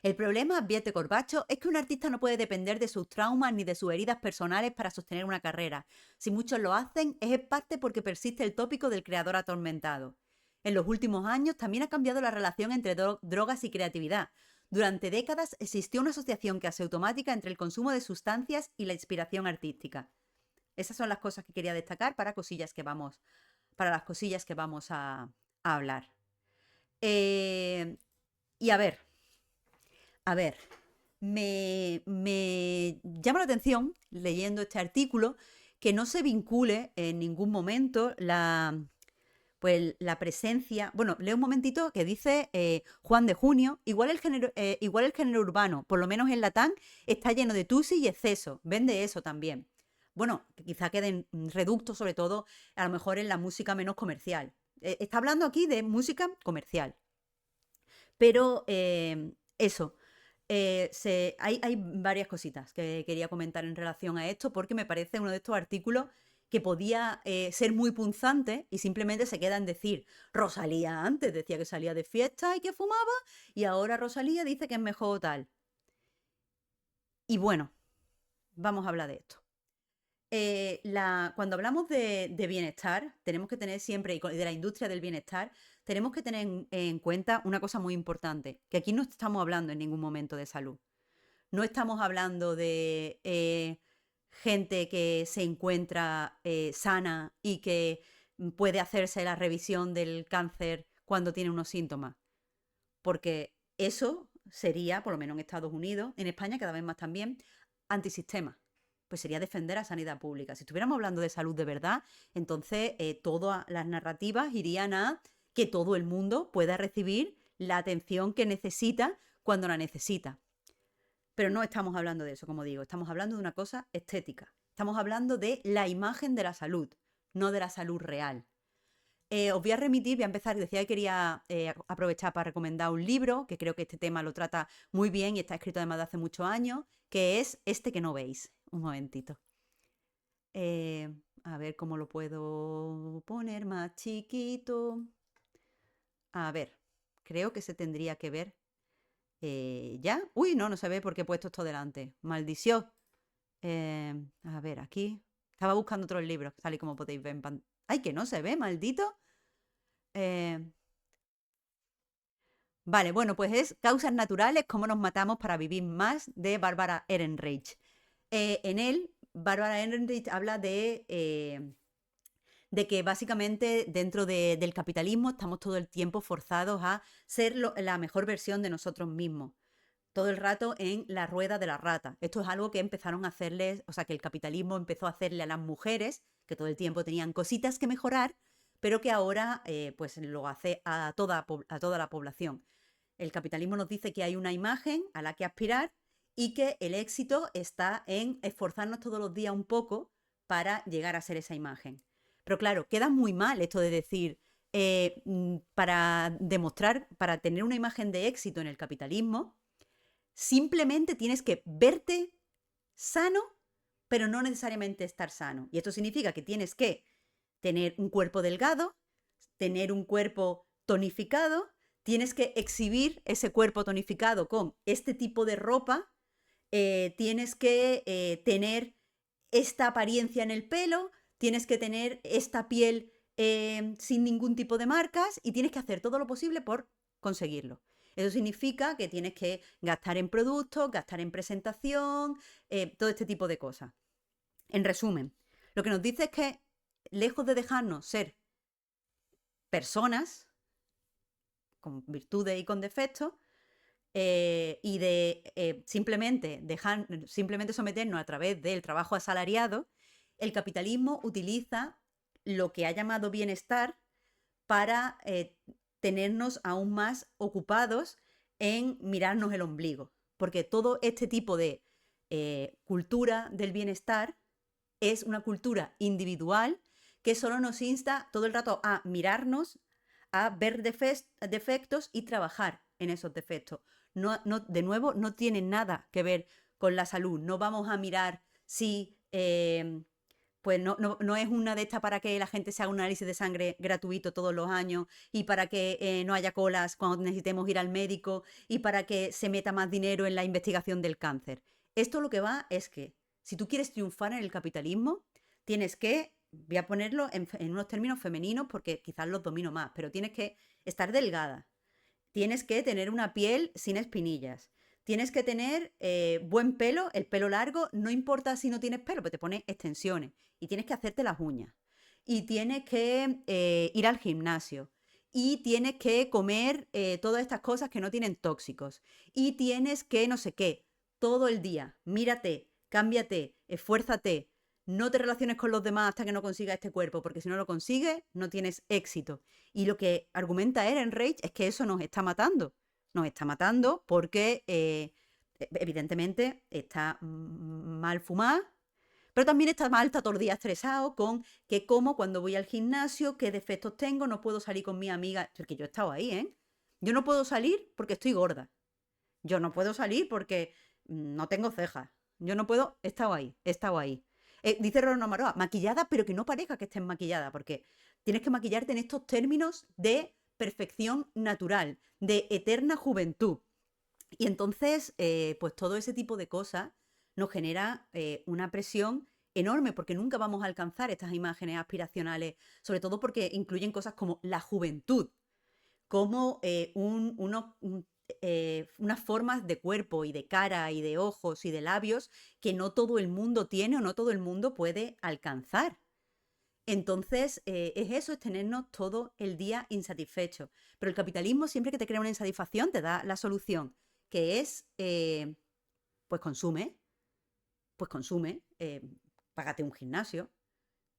El problema, advierte Corbacho, es que un artista no puede depender de sus traumas ni de sus heridas personales para sostener una carrera. Si muchos lo hacen, es en parte porque persiste el tópico del creador atormentado. En los últimos años también ha cambiado la relación entre drogas y creatividad. Durante décadas existió una asociación casi automática entre el consumo de sustancias y la inspiración artística. Esas son las cosas que quería destacar para las cosillas que vamos a hablar. Y a ver, me llama la atención, leyendo este artículo, que no se vincule en ningún momento la presencia. Bueno, leo un momentito que dice Juan de Junio, igual el género urbano, por lo menos en Latam, está lleno de tusi y exceso, vende eso también. bueno, que quizá queden reductos sobre todo a lo mejor en la música menos comercial. Está hablando aquí de música comercial. Pero eso, hay varias cositas que quería comentar en relación a esto porque me parece uno de estos artículos que podía ser muy punzante y simplemente se queda en decir, Rosalía antes decía que salía de fiesta y que fumaba y ahora Rosalía dice que es mejor tal. Y bueno, vamos a hablar de esto. Cuando hablamos de bienestar, tenemos que tener siempre, y de la industria del bienestar, tenemos que tener en cuenta una cosa muy importante, que aquí no estamos hablando en ningún momento de salud. No estamos hablando de gente que se encuentra sana y que puede hacerse la revisión del cáncer cuando tiene unos síntomas, porque eso sería, por lo menos en Estados Unidos, en España cada vez más también, antisistema. Pues sería defender la sanidad pública. Si estuviéramos hablando de salud de verdad, entonces todas las narrativas irían a que todo el mundo pueda recibir la atención que necesita cuando la necesita. Pero no estamos hablando de eso, como digo, estamos hablando de una cosa estética. Estamos hablando de la imagen de la salud, no de la salud real. Os voy a remitir, voy a empezar, decía que quería aprovechar para recomendar un libro, que creo que este tema lo trata muy bien y está escrito además de hace muchos años, que es este que no veis. Un momentito. A ver cómo lo puedo poner más chiquito. A ver, creo que se tendría que ver ya. Uy, no se ve porque he puesto esto delante. Maldición. A ver, aquí. Estaba buscando otros libros, tal y como podéis ver en pantalla. ¡Ay, que no se ve, maldito! Eh, vale, bueno, pues es Causas naturales, cómo nos matamos para vivir más, de Bárbara Ehrenreich. En él, Bárbara Ehrenreich habla de que básicamente dentro del capitalismo estamos todo el tiempo forzados a ser la mejor versión de nosotros mismos. Todo el rato en la rueda de la rata. Esto es algo que empezaron a hacerles, o sea, que el capitalismo empezó a hacerle a las mujeres, que todo el tiempo tenían cositas que mejorar, pero que ahora pues lo hace a toda la población. El capitalismo nos dice que hay una imagen a la que aspirar y que el éxito está en esforzarnos todos los días un poco para llegar a ser esa imagen. Pero claro, queda muy mal esto de decir, para demostrar, para tener una imagen de éxito en el capitalismo, simplemente tienes que verte sano, pero no necesariamente estar sano. Y esto significa que tienes que tener un cuerpo delgado, tener un cuerpo tonificado, tienes que exhibir ese cuerpo tonificado con este tipo de ropa, tienes que tener esta apariencia en el pelo, tienes que tener esta piel sin ningún tipo de marcas y tienes que hacer todo lo posible por conseguirlo. Eso significa que tienes que gastar en productos, gastar en presentación, todo este tipo de cosas. En resumen, lo que nos dice es que lejos de dejarnos ser personas con virtudes y con defectos, y de simplemente someternos a través del trabajo asalariado, el capitalismo utiliza lo que ha llamado bienestar para tenernos aún más ocupados en mirarnos el ombligo. Porque todo este tipo de cultura del bienestar es una cultura individual que solo nos insta todo el rato a mirarnos, a ver defectos y trabajar en esos defectos. De nuevo, no tiene nada que ver con la salud. No vamos a mirar si pues no es una de estas para que la gente se haga un análisis de sangre gratuito todos los años y para que no haya colas cuando necesitemos ir al médico y para que se meta más dinero en la investigación del cáncer. Esto lo que va es que si tú quieres triunfar en el capitalismo, tienes que, voy a ponerlo en unos términos femeninos porque quizás los domino más, pero tienes que estar delgada, tienes que tener una piel sin espinillas, tienes que tener buen pelo, el pelo largo, no importa si no tienes pelo, pero te pones extensiones y tienes que hacerte las uñas y tienes que ir al gimnasio y tienes que comer todas estas cosas que no tienen tóxicos y tienes que no sé qué, todo el día, mírate, cámbiate, esfuérzate, no te relaciones con los demás hasta que no consigas este cuerpo, porque si no lo consigues, no tienes éxito. Y lo que argumenta Ehrenreich es que eso nos está matando. Nos está matando porque, evidentemente, está mal fumar, Pero también está mal, está todo el día estresado con qué como cuando voy al gimnasio, qué defectos tengo, no puedo salir con mi amiga. Porque yo he estado ahí, ¿eh? Yo no puedo salir porque estoy gorda. Yo no puedo salir porque no tengo cejas. Yo no puedo, he estado ahí, he estado ahí. Dice Rona Maroa, maquillada, pero que no parezca que estés maquillada, porque tienes que maquillarte en estos términos de perfección natural, de eterna juventud. Y entonces, pues todo ese tipo de cosas nos genera una presión enorme porque nunca vamos a alcanzar estas imágenes aspiracionales, sobre todo porque incluyen cosas como la juventud, como unas formas de cuerpo y de cara y de ojos y de labios que no todo el mundo tiene o no todo el mundo puede alcanzar. Entonces, es eso, es tenernos todo el día insatisfechos. Pero el capitalismo, siempre que te crea una insatisfacción, te da la solución, que es, pues consume, págate un gimnasio,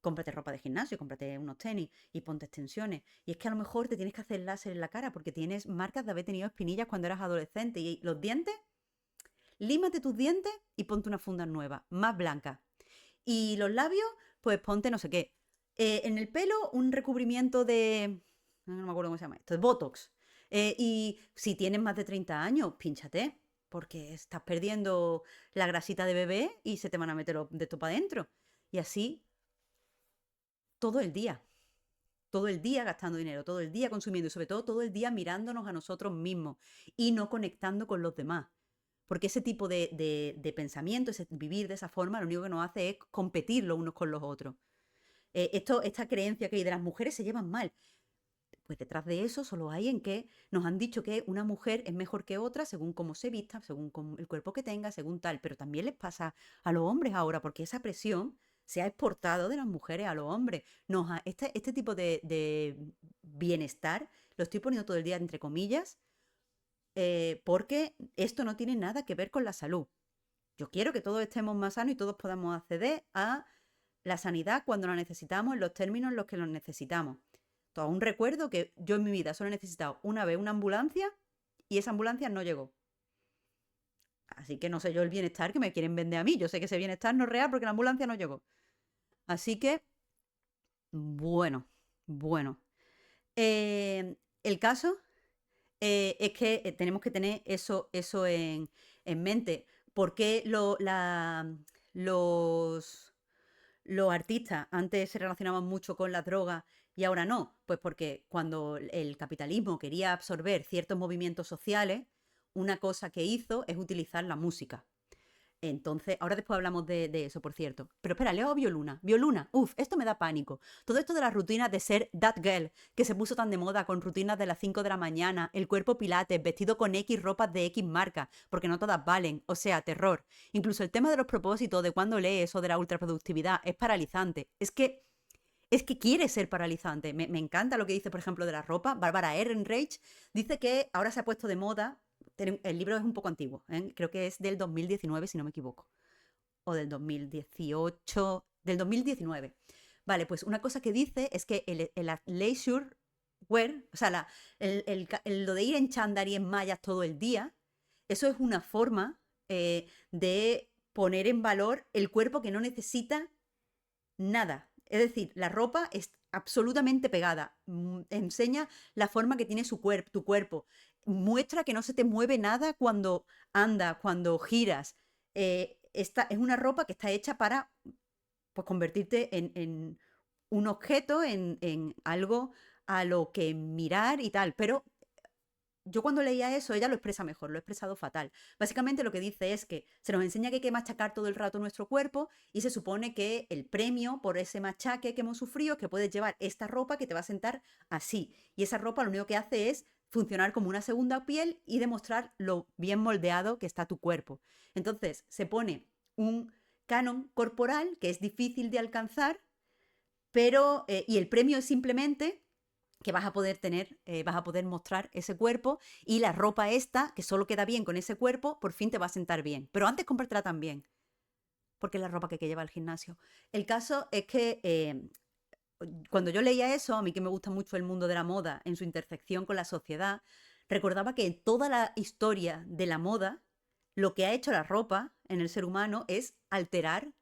cómprate ropa de gimnasio, cómprate unos tenis y ponte extensiones. Y es que a lo mejor te tienes que hacer láser en la cara porque tienes marcas de haber tenido espinillas cuando eras adolescente. Y los dientes, límate tus dientes y ponte una funda nueva, más blanca. Y los labios, pues ponte no sé qué. En el pelo, un recubrimiento de... No me acuerdo cómo se llama esto, de Botox. Y si tienes más de 30 años, pínchate, porque estás perdiendo la grasita de bebé y se te van a meter de esto para adentro. Y así todo el día. Todo el día gastando dinero, todo el día consumiendo y sobre todo el día mirándonos a nosotros mismos y no conectando con los demás. Porque ese tipo de pensamiento, ese vivir de esa forma, lo único que nos hace es competir los unos con los otros. Esta creencia que hay de las mujeres se llevan mal. Pues detrás de eso solo hay en que nos han dicho que una mujer es mejor que otra según cómo se vista, según el cuerpo que tenga, según tal. Pero también les pasa a los hombres ahora, porque esa presión se ha exportado de las mujeres a los hombres. Este tipo de bienestar lo estoy poniendo todo el día entre comillas, porque esto no tiene nada que ver con la salud. Yo quiero que todos estemos más sanos y todos podamos acceder a la sanidad cuando la necesitamos, en los términos en los que los necesitamos. Aún recuerdo que yo en mi vida solo he necesitado una vez una ambulancia y esa ambulancia no llegó. Así que no sé yo el bienestar que me quieren vender a mí. Yo sé que ese bienestar no es real porque la ambulancia no llegó. Así que, bueno, bueno. El caso es que tenemos que tener eso en mente. ¿Por qué los artistas antes se relacionaban mucho con las drogas y ahora no? Pues porque cuando el capitalismo quería absorber ciertos movimientos sociales, una cosa que hizo es utilizar la música. Entonces, ahora después hablamos de eso, por cierto. Pero espera, leo a Violuna. Violuna, esto me da pánico. Todo esto de las rutinas de ser that girl, que se puso tan de moda con rutinas de las 5 de la mañana, el cuerpo pilates, vestido con X ropas de X marca, porque no todas valen, o sea, terror. Incluso el tema de los propósitos, de cuando lees eso de la ultraproductividad, es paralizante. Es que quiere ser paralizante. Me encanta lo que dice, por ejemplo, de la ropa. Bárbara Ehrenreich dice que ahora se ha puesto de moda. El libro es un poco antiguo, ¿eh? Creo que es del 2019, si no me equivoco. O del 2018, del 2019. Vale, pues una cosa que dice es que el leisure wear, o sea, lo de ir en chándal y en mallas todo el día, eso es una forma de poner en valor el cuerpo que no necesita nada. Es decir, la ropa es absolutamente pegada. Enseña la forma que tiene tu cuerpo. Muestra que no se te mueve nada cuando andas, cuando giras. Esta es una ropa que está hecha para, pues, convertirte en un objeto, en algo a lo que mirar y tal. Pero yo cuando leía eso, ella lo expresa mejor, lo he expresado fatal. Básicamente lo que dice es que se nos enseña que hay que machacar todo el rato nuestro cuerpo y se supone que el premio por ese machaque que hemos sufrido es que puedes llevar esta ropa que te va a sentar así. Y esa ropa lo único que hace es funcionar como una segunda piel y demostrar lo bien moldeado que está tu cuerpo. Entonces se pone un canon corporal que es difícil de alcanzar, pero, y el premio es simplemente que vas a poder tener, vas a poder mostrar ese cuerpo y la ropa esta, que solo queda bien con ese cuerpo, por fin te va a sentar bien. Pero antes cómpratela también, porque es la ropa que hay que lleva al gimnasio. El caso es que cuando yo leía eso, a mí que me gusta mucho el mundo de la moda en su intersección con la sociedad, recordaba que en toda la historia de la moda, lo que ha hecho la ropa en el ser humano es alterar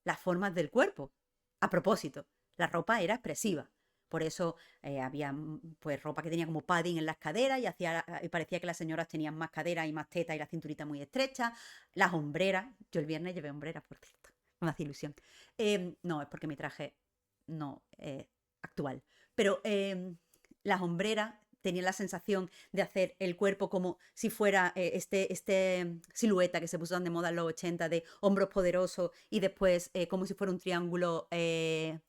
las formas del cuerpo. A propósito, la ropa era expresiva. Por eso había pues ropa que tenía como padding en las caderas y parecía que las señoras tenían más caderas y más tetas y la cinturita muy estrecha. Las hombreras, yo el viernes llevé hombreras, por cierto, no me hace ilusión. No, es porque mi traje no actual. Pero las hombreras tenían la sensación de hacer el cuerpo como si fuera este silueta que se puso tan de moda en los 80 de hombros poderosos y después como si fuera un triángulo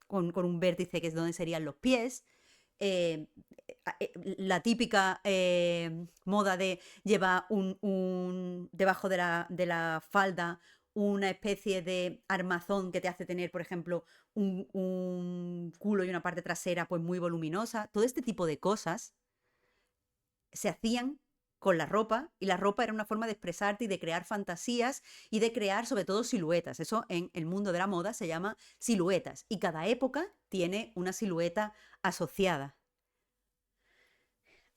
con un vértice que es donde serían los pies. La típica moda de llevar debajo de la falda una especie de armazón que te hace tener, por ejemplo, un culo y una parte trasera pues muy voluminosa. Todo este tipo de cosas se hacían con la ropa y la ropa era una forma de expresarte y de crear fantasías y de crear sobre todo siluetas. Eso en el mundo de la moda se llama siluetas y cada época tiene una silueta asociada.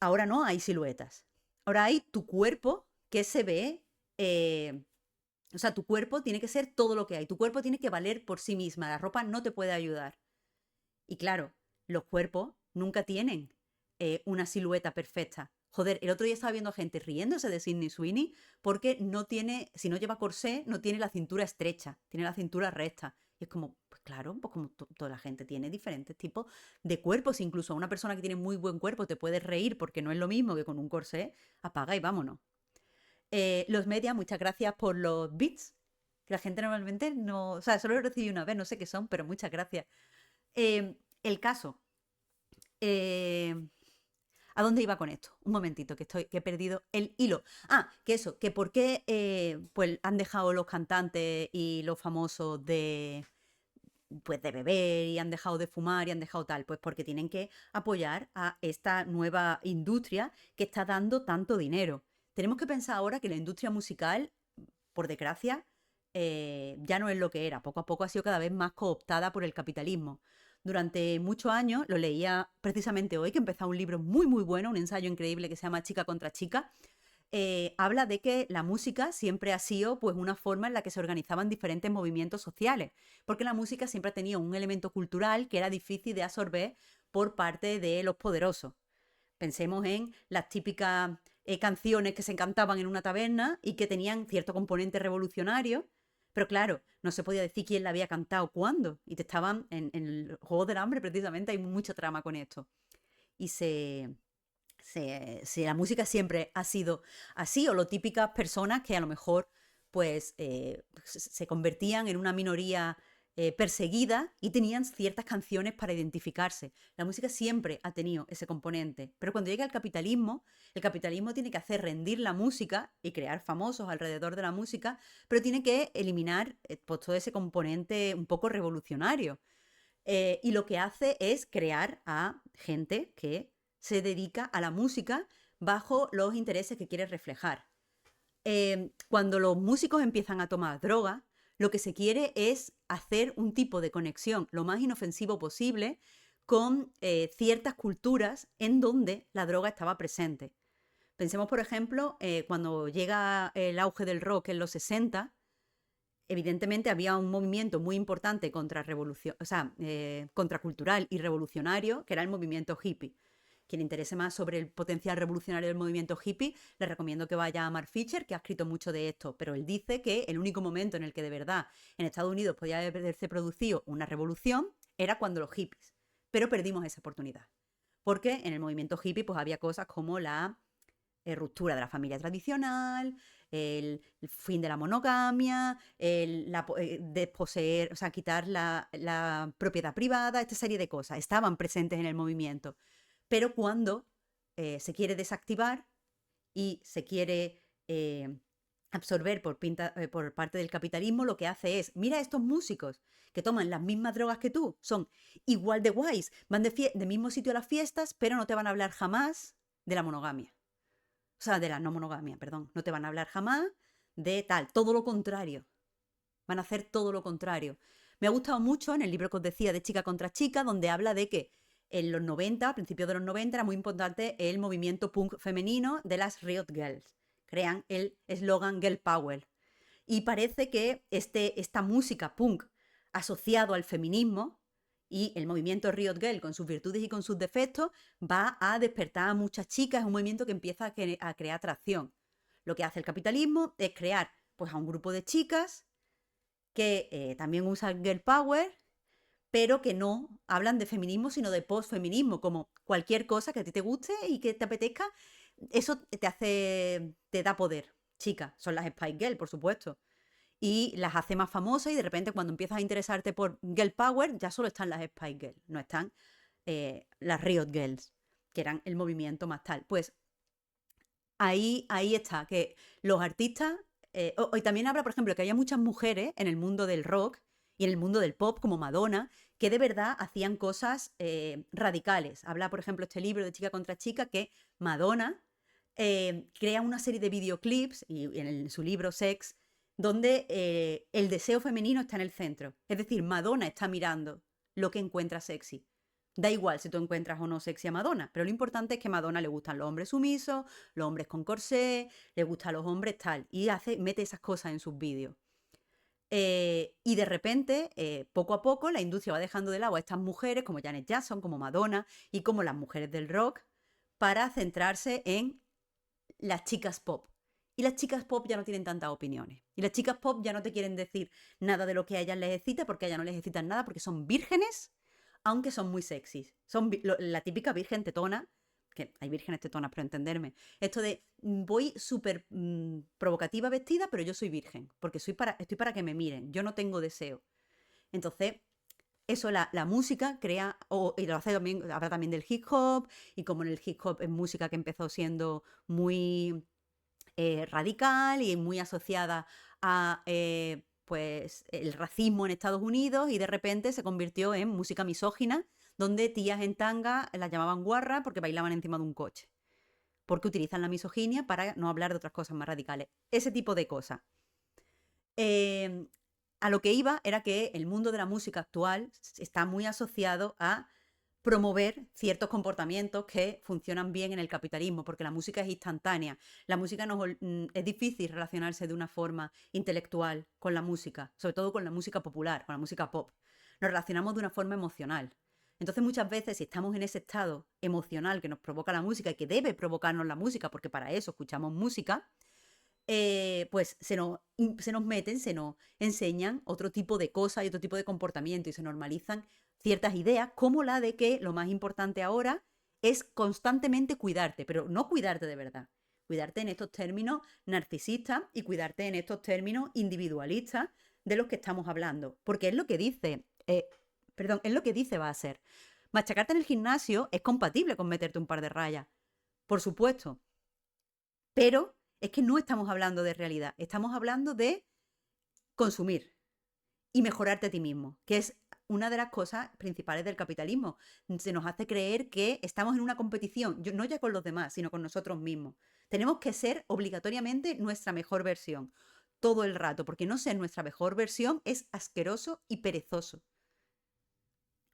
Ahora no hay siluetas. Ahora hay tu cuerpo que se ve, o sea, tu cuerpo tiene que ser todo lo que hay. Tu cuerpo tiene que valer por sí misma. La ropa no te puede ayudar. Y claro, los cuerpos nunca tienen una silueta perfecta. Joder, el otro día estaba viendo gente riéndose de Sydney Sweeney porque no tiene, si no lleva corsé, no tiene la cintura estrecha, tiene la cintura recta. Y es como, pues claro, pues como toda la gente tiene diferentes tipos de cuerpos. Incluso a una persona que tiene muy buen cuerpo te puedes reír porque no es lo mismo que con un corsé. Apaga y vámonos. Los medias, muchas gracias por los bits. Que la gente normalmente no, o sea, solo lo recibí una vez, no sé qué son, pero muchas gracias. El caso. eh, ¿A dónde iba con esto? Un momentito, que he perdido el hilo. Ah, que eso, que por qué pues han dejado los cantantes y los famosos pues de beber y han dejado de fumar y han dejado tal, pues porque tienen que apoyar a esta nueva industria que está dando tanto dinero. Tenemos que pensar ahora que la industria musical, por desgracia, ya no es lo que era. Poco a poco ha sido cada vez más cooptada por el capitalismo. Durante muchos años, lo leía precisamente hoy, que empezó un libro muy, muy bueno, un ensayo increíble que se llama Chica contra Chica. Habla de que la música siempre ha sido pues una forma en la que se organizaban diferentes movimientos sociales, porque la música siempre ha tenido un elemento cultural que era difícil de absorber por parte de los poderosos. Pensemos en las típicas canciones que se cantaban en una taberna y que tenían cierto componente revolucionario, pero claro, no se podía decir quién la había cantado cuándo. Y te estaban en el juego del hambre, precisamente, hay mucha trama con esto. Y la música siempre ha sido así, o lo típicas personas que a lo mejor pues se convertían en una minoría perseguida y tenían ciertas canciones para identificarse. La música siempre ha tenido ese componente, pero cuando llega el capitalismo tiene que hacer rendir la música y crear famosos alrededor de la música, pero tiene que eliminar pues, todo ese componente un poco revolucionario. Y lo que hace es crear a gente que se dedica a la música bajo los intereses que quiere reflejar. Cuando los músicos empiezan a tomar droga, lo que se quiere es hacer un tipo de conexión lo más inofensivo posible con ciertas culturas en donde la droga estaba presente. Pensemos, por ejemplo, cuando llega el auge del rock en los 60, evidentemente había un movimiento muy importante contra revolución, o sea, contracultural y revolucionario, que era el movimiento hippie. Quien interese más sobre el potencial revolucionario del movimiento hippie, le recomiendo que vaya a Mark Fisher, que ha escrito mucho de esto, pero él dice que el único momento en el que de verdad en Estados Unidos podía haberse producido una revolución era cuando los hippies, pero perdimos esa oportunidad, porque en el movimiento hippie pues había cosas como la ruptura de la familia tradicional, el fin de la monogamia, desposeer, o sea, quitar la propiedad privada, esta serie de cosas estaban presentes en el movimiento. Pero cuando se quiere desactivar y se quiere absorber por parte del capitalismo, lo que hace es, mira a estos músicos que toman las mismas drogas que tú, son igual de guays, van de mismo sitio a las fiestas, pero no te van a hablar jamás de la monogamia. O sea, de la no monogamia, perdón. No te van a hablar jamás de tal, todo lo contrario. Van a hacer todo lo contrario. Me ha gustado mucho en el libro que os decía de Chica contra Chica, donde habla de que en los 90, a principios de los 90, era muy importante el movimiento punk femenino de las Riot Girls. Crean el eslogan Girl Power. Y parece que esta música punk asociado al feminismo, y el movimiento Riot Girl, con sus virtudes y con sus defectos, va a despertar a muchas chicas. Es un movimiento que empieza a crear atracción. Lo que hace el capitalismo es crear pues, a un grupo de chicas que también usan girl power, pero que no hablan de feminismo, sino de postfeminismo, como cualquier cosa que a ti te guste y que te apetezca, eso te da poder. Chicas, son las Spice Girl, por supuesto. Y las hace más famosas y de repente cuando empiezas a interesarte por Girl Power, ya solo están las Spice Girls, no están las Riot Girls, que eran el movimiento más tal. Pues ahí está, que los artistas, y también habla, por ejemplo, que había muchas mujeres en el mundo del rock y en el mundo del pop, como Madonna, que de verdad hacían cosas radicales. Habla, por ejemplo, este libro de Chica contra Chica, que Madonna crea una serie de videoclips, y en su libro Sex, donde el deseo femenino está en el centro. Es decir, Madonna está mirando lo que encuentra sexy. Da igual si tú encuentras o no sexy a Madonna, pero lo importante es que a Madonna le gustan los hombres sumisos, los hombres con corsé, le gustan los hombres tal, y mete esas cosas en sus vídeos. Y de repente, poco a poco, la industria va dejando de lado a estas mujeres como Janet Jackson, como Madonna y como las mujeres del rock, para centrarse en las chicas pop. Y las chicas pop ya no tienen tantas opiniones. Y las chicas pop ya no te quieren decir nada de lo que a ellas les excita, porque a ellas no les excitan nada, porque son vírgenes, aunque son muy sexys. Son la típica virgen tetona, que hay vírgenes tetonas, pero entenderme. Esto de voy súper provocativa vestida, pero yo soy virgen, porque estoy para que me miren, yo no tengo deseo. Entonces, eso la música crea, y lo hace también, habla también del hip hop, y como en el hip hop es música que empezó siendo muy radical y muy asociada a pues el racismo en Estados Unidos, y de repente se convirtió en música misógina, donde tías en tanga las llamaban guarra porque bailaban encima de un coche, porque utilizan la misoginia para no hablar de otras cosas más radicales. Ese tipo de cosas. A lo que iba era que el mundo de la música actual está muy asociado a promover ciertos comportamientos que funcionan bien en el capitalismo, porque la música es instantánea. La música es difícil relacionarse de una forma intelectual con la música, sobre todo con la música popular, con la música pop. Nos relacionamos de una forma emocional. Entonces muchas veces, si estamos en ese estado emocional que nos provoca la música y que debe provocarnos la música, porque para eso escuchamos música, pues se nos meten, se nos enseñan otro tipo de cosas y otro tipo de comportamiento, y se normalizan ciertas ideas, como la de que lo más importante ahora es constantemente cuidarte, pero no cuidarte de verdad. Cuidarte en estos términos narcisistas y cuidarte en estos términos individualistas de los que estamos hablando. Porque es lo que dice, es lo que dice va a ser. Machacarte en el gimnasio es compatible con meterte un par de rayas, por supuesto. Pero es que no estamos hablando de realidad, estamos hablando de consumir y mejorarte a ti mismo, que es una de las cosas principales del capitalismo. Se nos hace creer que estamos en una competición, no ya con los demás, sino con nosotros mismos. Tenemos que ser obligatoriamente nuestra mejor versión, todo el rato, porque no ser nuestra mejor versión es asqueroso y perezoso.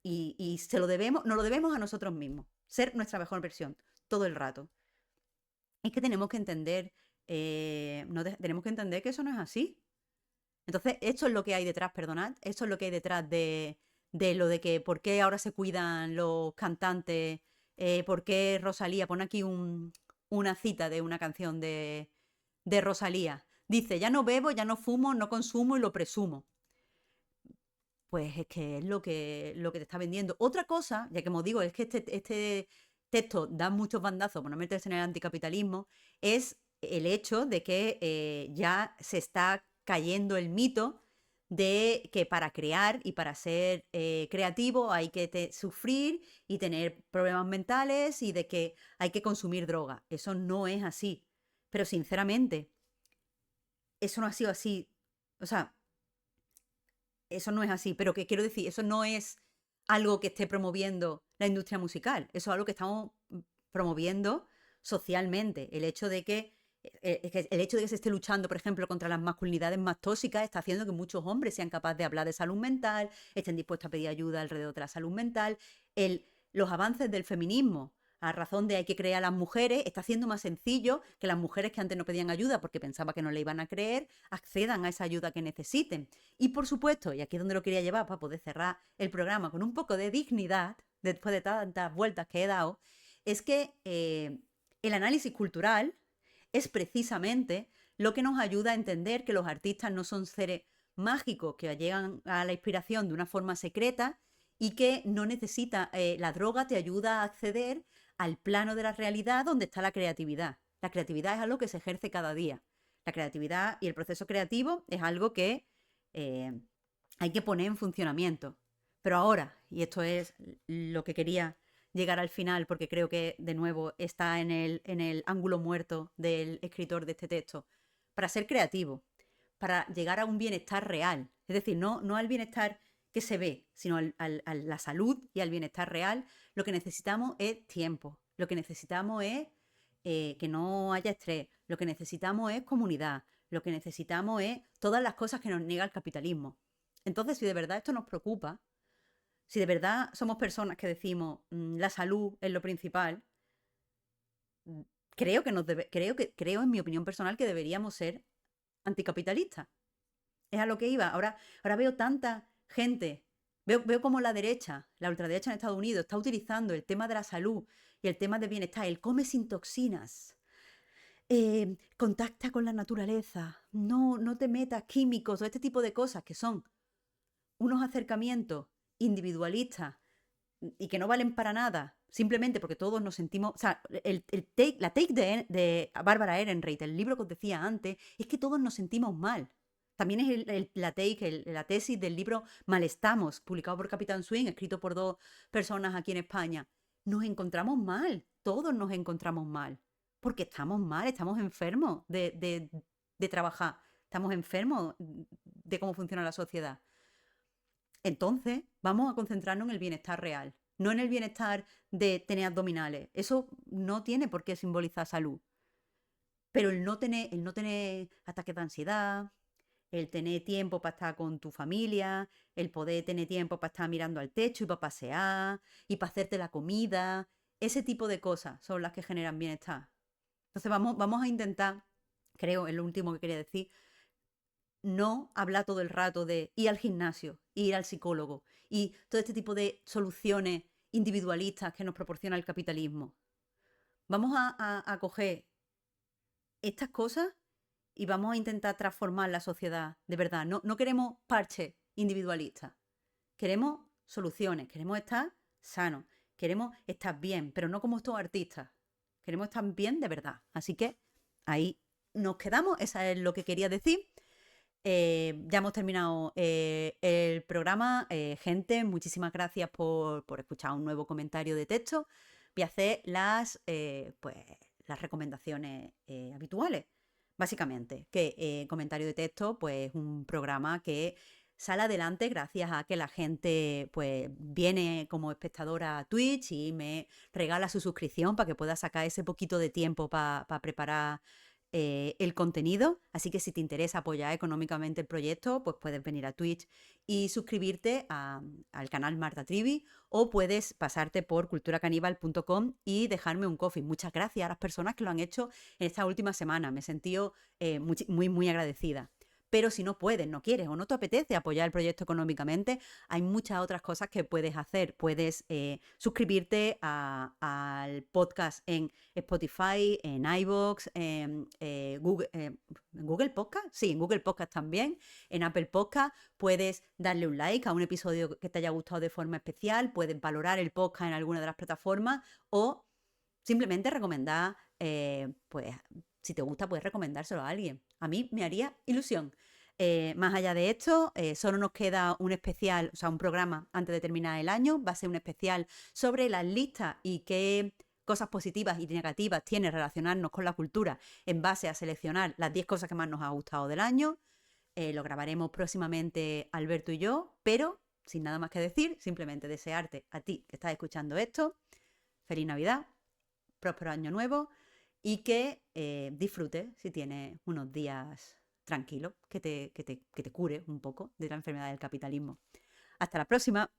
Y nos lo debemos a nosotros mismos, ser nuestra mejor versión, todo el rato. Es que tenemos que entender, tenemos que entender que eso no es así. Entonces, esto es lo que hay detrás, perdonad, esto es lo que hay detrás de lo de que por qué ahora se cuidan los cantantes, por qué Rosalía, pone aquí una cita de una canción de Rosalía. Dice, ya no bebo, ya no fumo, no consumo y lo presumo. Pues es que es lo que te está vendiendo. Otra cosa, ya que como digo, es que este texto da muchos bandazos por no meterse en el anticapitalismo, es el hecho de que ya se está cayendo el mito de que para crear y para ser creativo hay que sufrir y tener problemas mentales, y de que hay que consumir droga. Eso no es así. Pero sinceramente, eso no ha sido así. O sea, eso no es así, pero que quiero decir, eso no es algo que esté promoviendo la industria musical, eso es algo que estamos promoviendo socialmente. El hecho de que se esté luchando, por ejemplo, contra las masculinidades más tóxicas, está haciendo que muchos hombres sean capaces de hablar de salud mental, estén dispuestos a pedir ayuda alrededor de la salud mental. Los avances del feminismo a razón de hay que creer a las mujeres, está haciendo más sencillo que las mujeres que antes no pedían ayuda porque pensaba que no le iban a creer, accedan a esa ayuda que necesiten. Y por supuesto, y aquí es donde lo quería llevar para poder cerrar el programa con un poco de dignidad, después de tantas vueltas que he dado, es que el análisis cultural es precisamente lo que nos ayuda a entender que los artistas no son seres mágicos que llegan a la inspiración de una forma secreta y que no necesita, la droga te ayuda a acceder al plano de la realidad donde está la creatividad. La creatividad es algo que se ejerce cada día. La creatividad y el proceso creativo es algo que hay que poner en funcionamiento. Pero ahora, y esto es lo que quería llegar al final, porque creo que de nuevo está en el ángulo muerto del escritor de este texto, para ser creativo, para llegar a un bienestar real, es decir, no al bienestar que se ve, sino a la salud y al bienestar real, lo que necesitamos es tiempo, lo que necesitamos es que no haya estrés, lo que necesitamos es comunidad, lo que necesitamos es todas las cosas que nos niega el capitalismo. Entonces, si de verdad esto nos preocupa, si de verdad somos personas que decimos la salud es lo principal, mm, creo en mi opinión personal que deberíamos ser anticapitalistas. Es a lo que iba. Ahora veo tanta gente, veo como la derecha, la ultraderecha en Estados Unidos, está utilizando el tema de la salud y el tema del bienestar, el come sin toxinas, contacta con la naturaleza, no te metas químicos o este tipo de cosas que son unos acercamientos individualistas y que no valen para nada, simplemente porque todos nos sentimos. O sea, la take de Bárbara Ehrenreich, el libro que os decía antes, es que todos nos sentimos mal. También es la tesis del libro Malestamos, publicado por Capitán Swing, escrito por dos personas aquí en España. Nos encontramos mal, todos nos encontramos mal, porque estamos mal, estamos enfermos de trabajar, estamos enfermos de cómo funciona la sociedad. Entonces, vamos a concentrarnos en el bienestar real, no en el bienestar de tener abdominales. Eso no tiene por qué simbolizar salud. Pero el no tener ataques de ansiedad, el tener tiempo para estar con tu familia, el poder tener tiempo para estar mirando al techo y para pasear y para hacerte la comida, ese tipo de cosas son las que generan bienestar. Entonces vamos a intentar, creo, es lo último que quería decir, no hablar todo el rato de ir al gimnasio, ir al psicólogo y todo este tipo de soluciones individualistas que nos proporciona el capitalismo. Vamos a coger estas cosas y vamos a intentar transformar la sociedad de verdad. No queremos parches individualistas, queremos soluciones, queremos estar sanos, queremos estar bien, pero no como estos artistas. Queremos estar bien de verdad. Así que ahí nos quedamos, esa es lo que quería decir. Ya hemos terminado el programa. Gente, muchísimas gracias por escuchar un nuevo comentario de texto. Voy a hacer pues, las recomendaciones habituales. Básicamente, que comentario de texto, pues un programa que sale adelante gracias a que la gente pues viene como espectadora a Twitch y me regala su suscripción para que pueda sacar ese poquito de tiempo para preparar el contenido. Así que si te interesa apoyar económicamente el proyecto, pues puedes venir a Twitch y suscribirte al canal Marta Trivi, o puedes pasarte por culturacaníbal.com y dejarme un coffee. Muchas gracias a las personas que lo han hecho en esta última semana. Me he sentido muy agradecida. Pero si no puedes, no quieres o no te apetece apoyar el proyecto económicamente, hay muchas otras cosas que puedes hacer. Puedes suscribirte al podcast en Spotify, en iVoox, en Google Podcast. Sí, en Google Podcast también, en Apple Podcast. Puedes darle un like a un episodio que te haya gustado de forma especial. Puedes valorar el podcast en alguna de las plataformas o simplemente recomendar, pues si te gusta, puedes recomendárselo a alguien. A mí me haría ilusión. Más allá de esto, solo nos queda un especial, o sea, un programa antes de terminar el año. Va a ser un especial sobre las listas y qué cosas positivas y negativas tiene relacionarnos con la cultura en base a seleccionar las 10 cosas que más nos ha gustado del año. Lo grabaremos próximamente Alberto y yo, pero sin nada más que decir, simplemente desearte a ti que estás escuchando esto, feliz Navidad, próspero año nuevo y que disfrutes si tienes unos días tranquilos, que te cure un poco de la enfermedad del capitalismo. Hasta la próxima.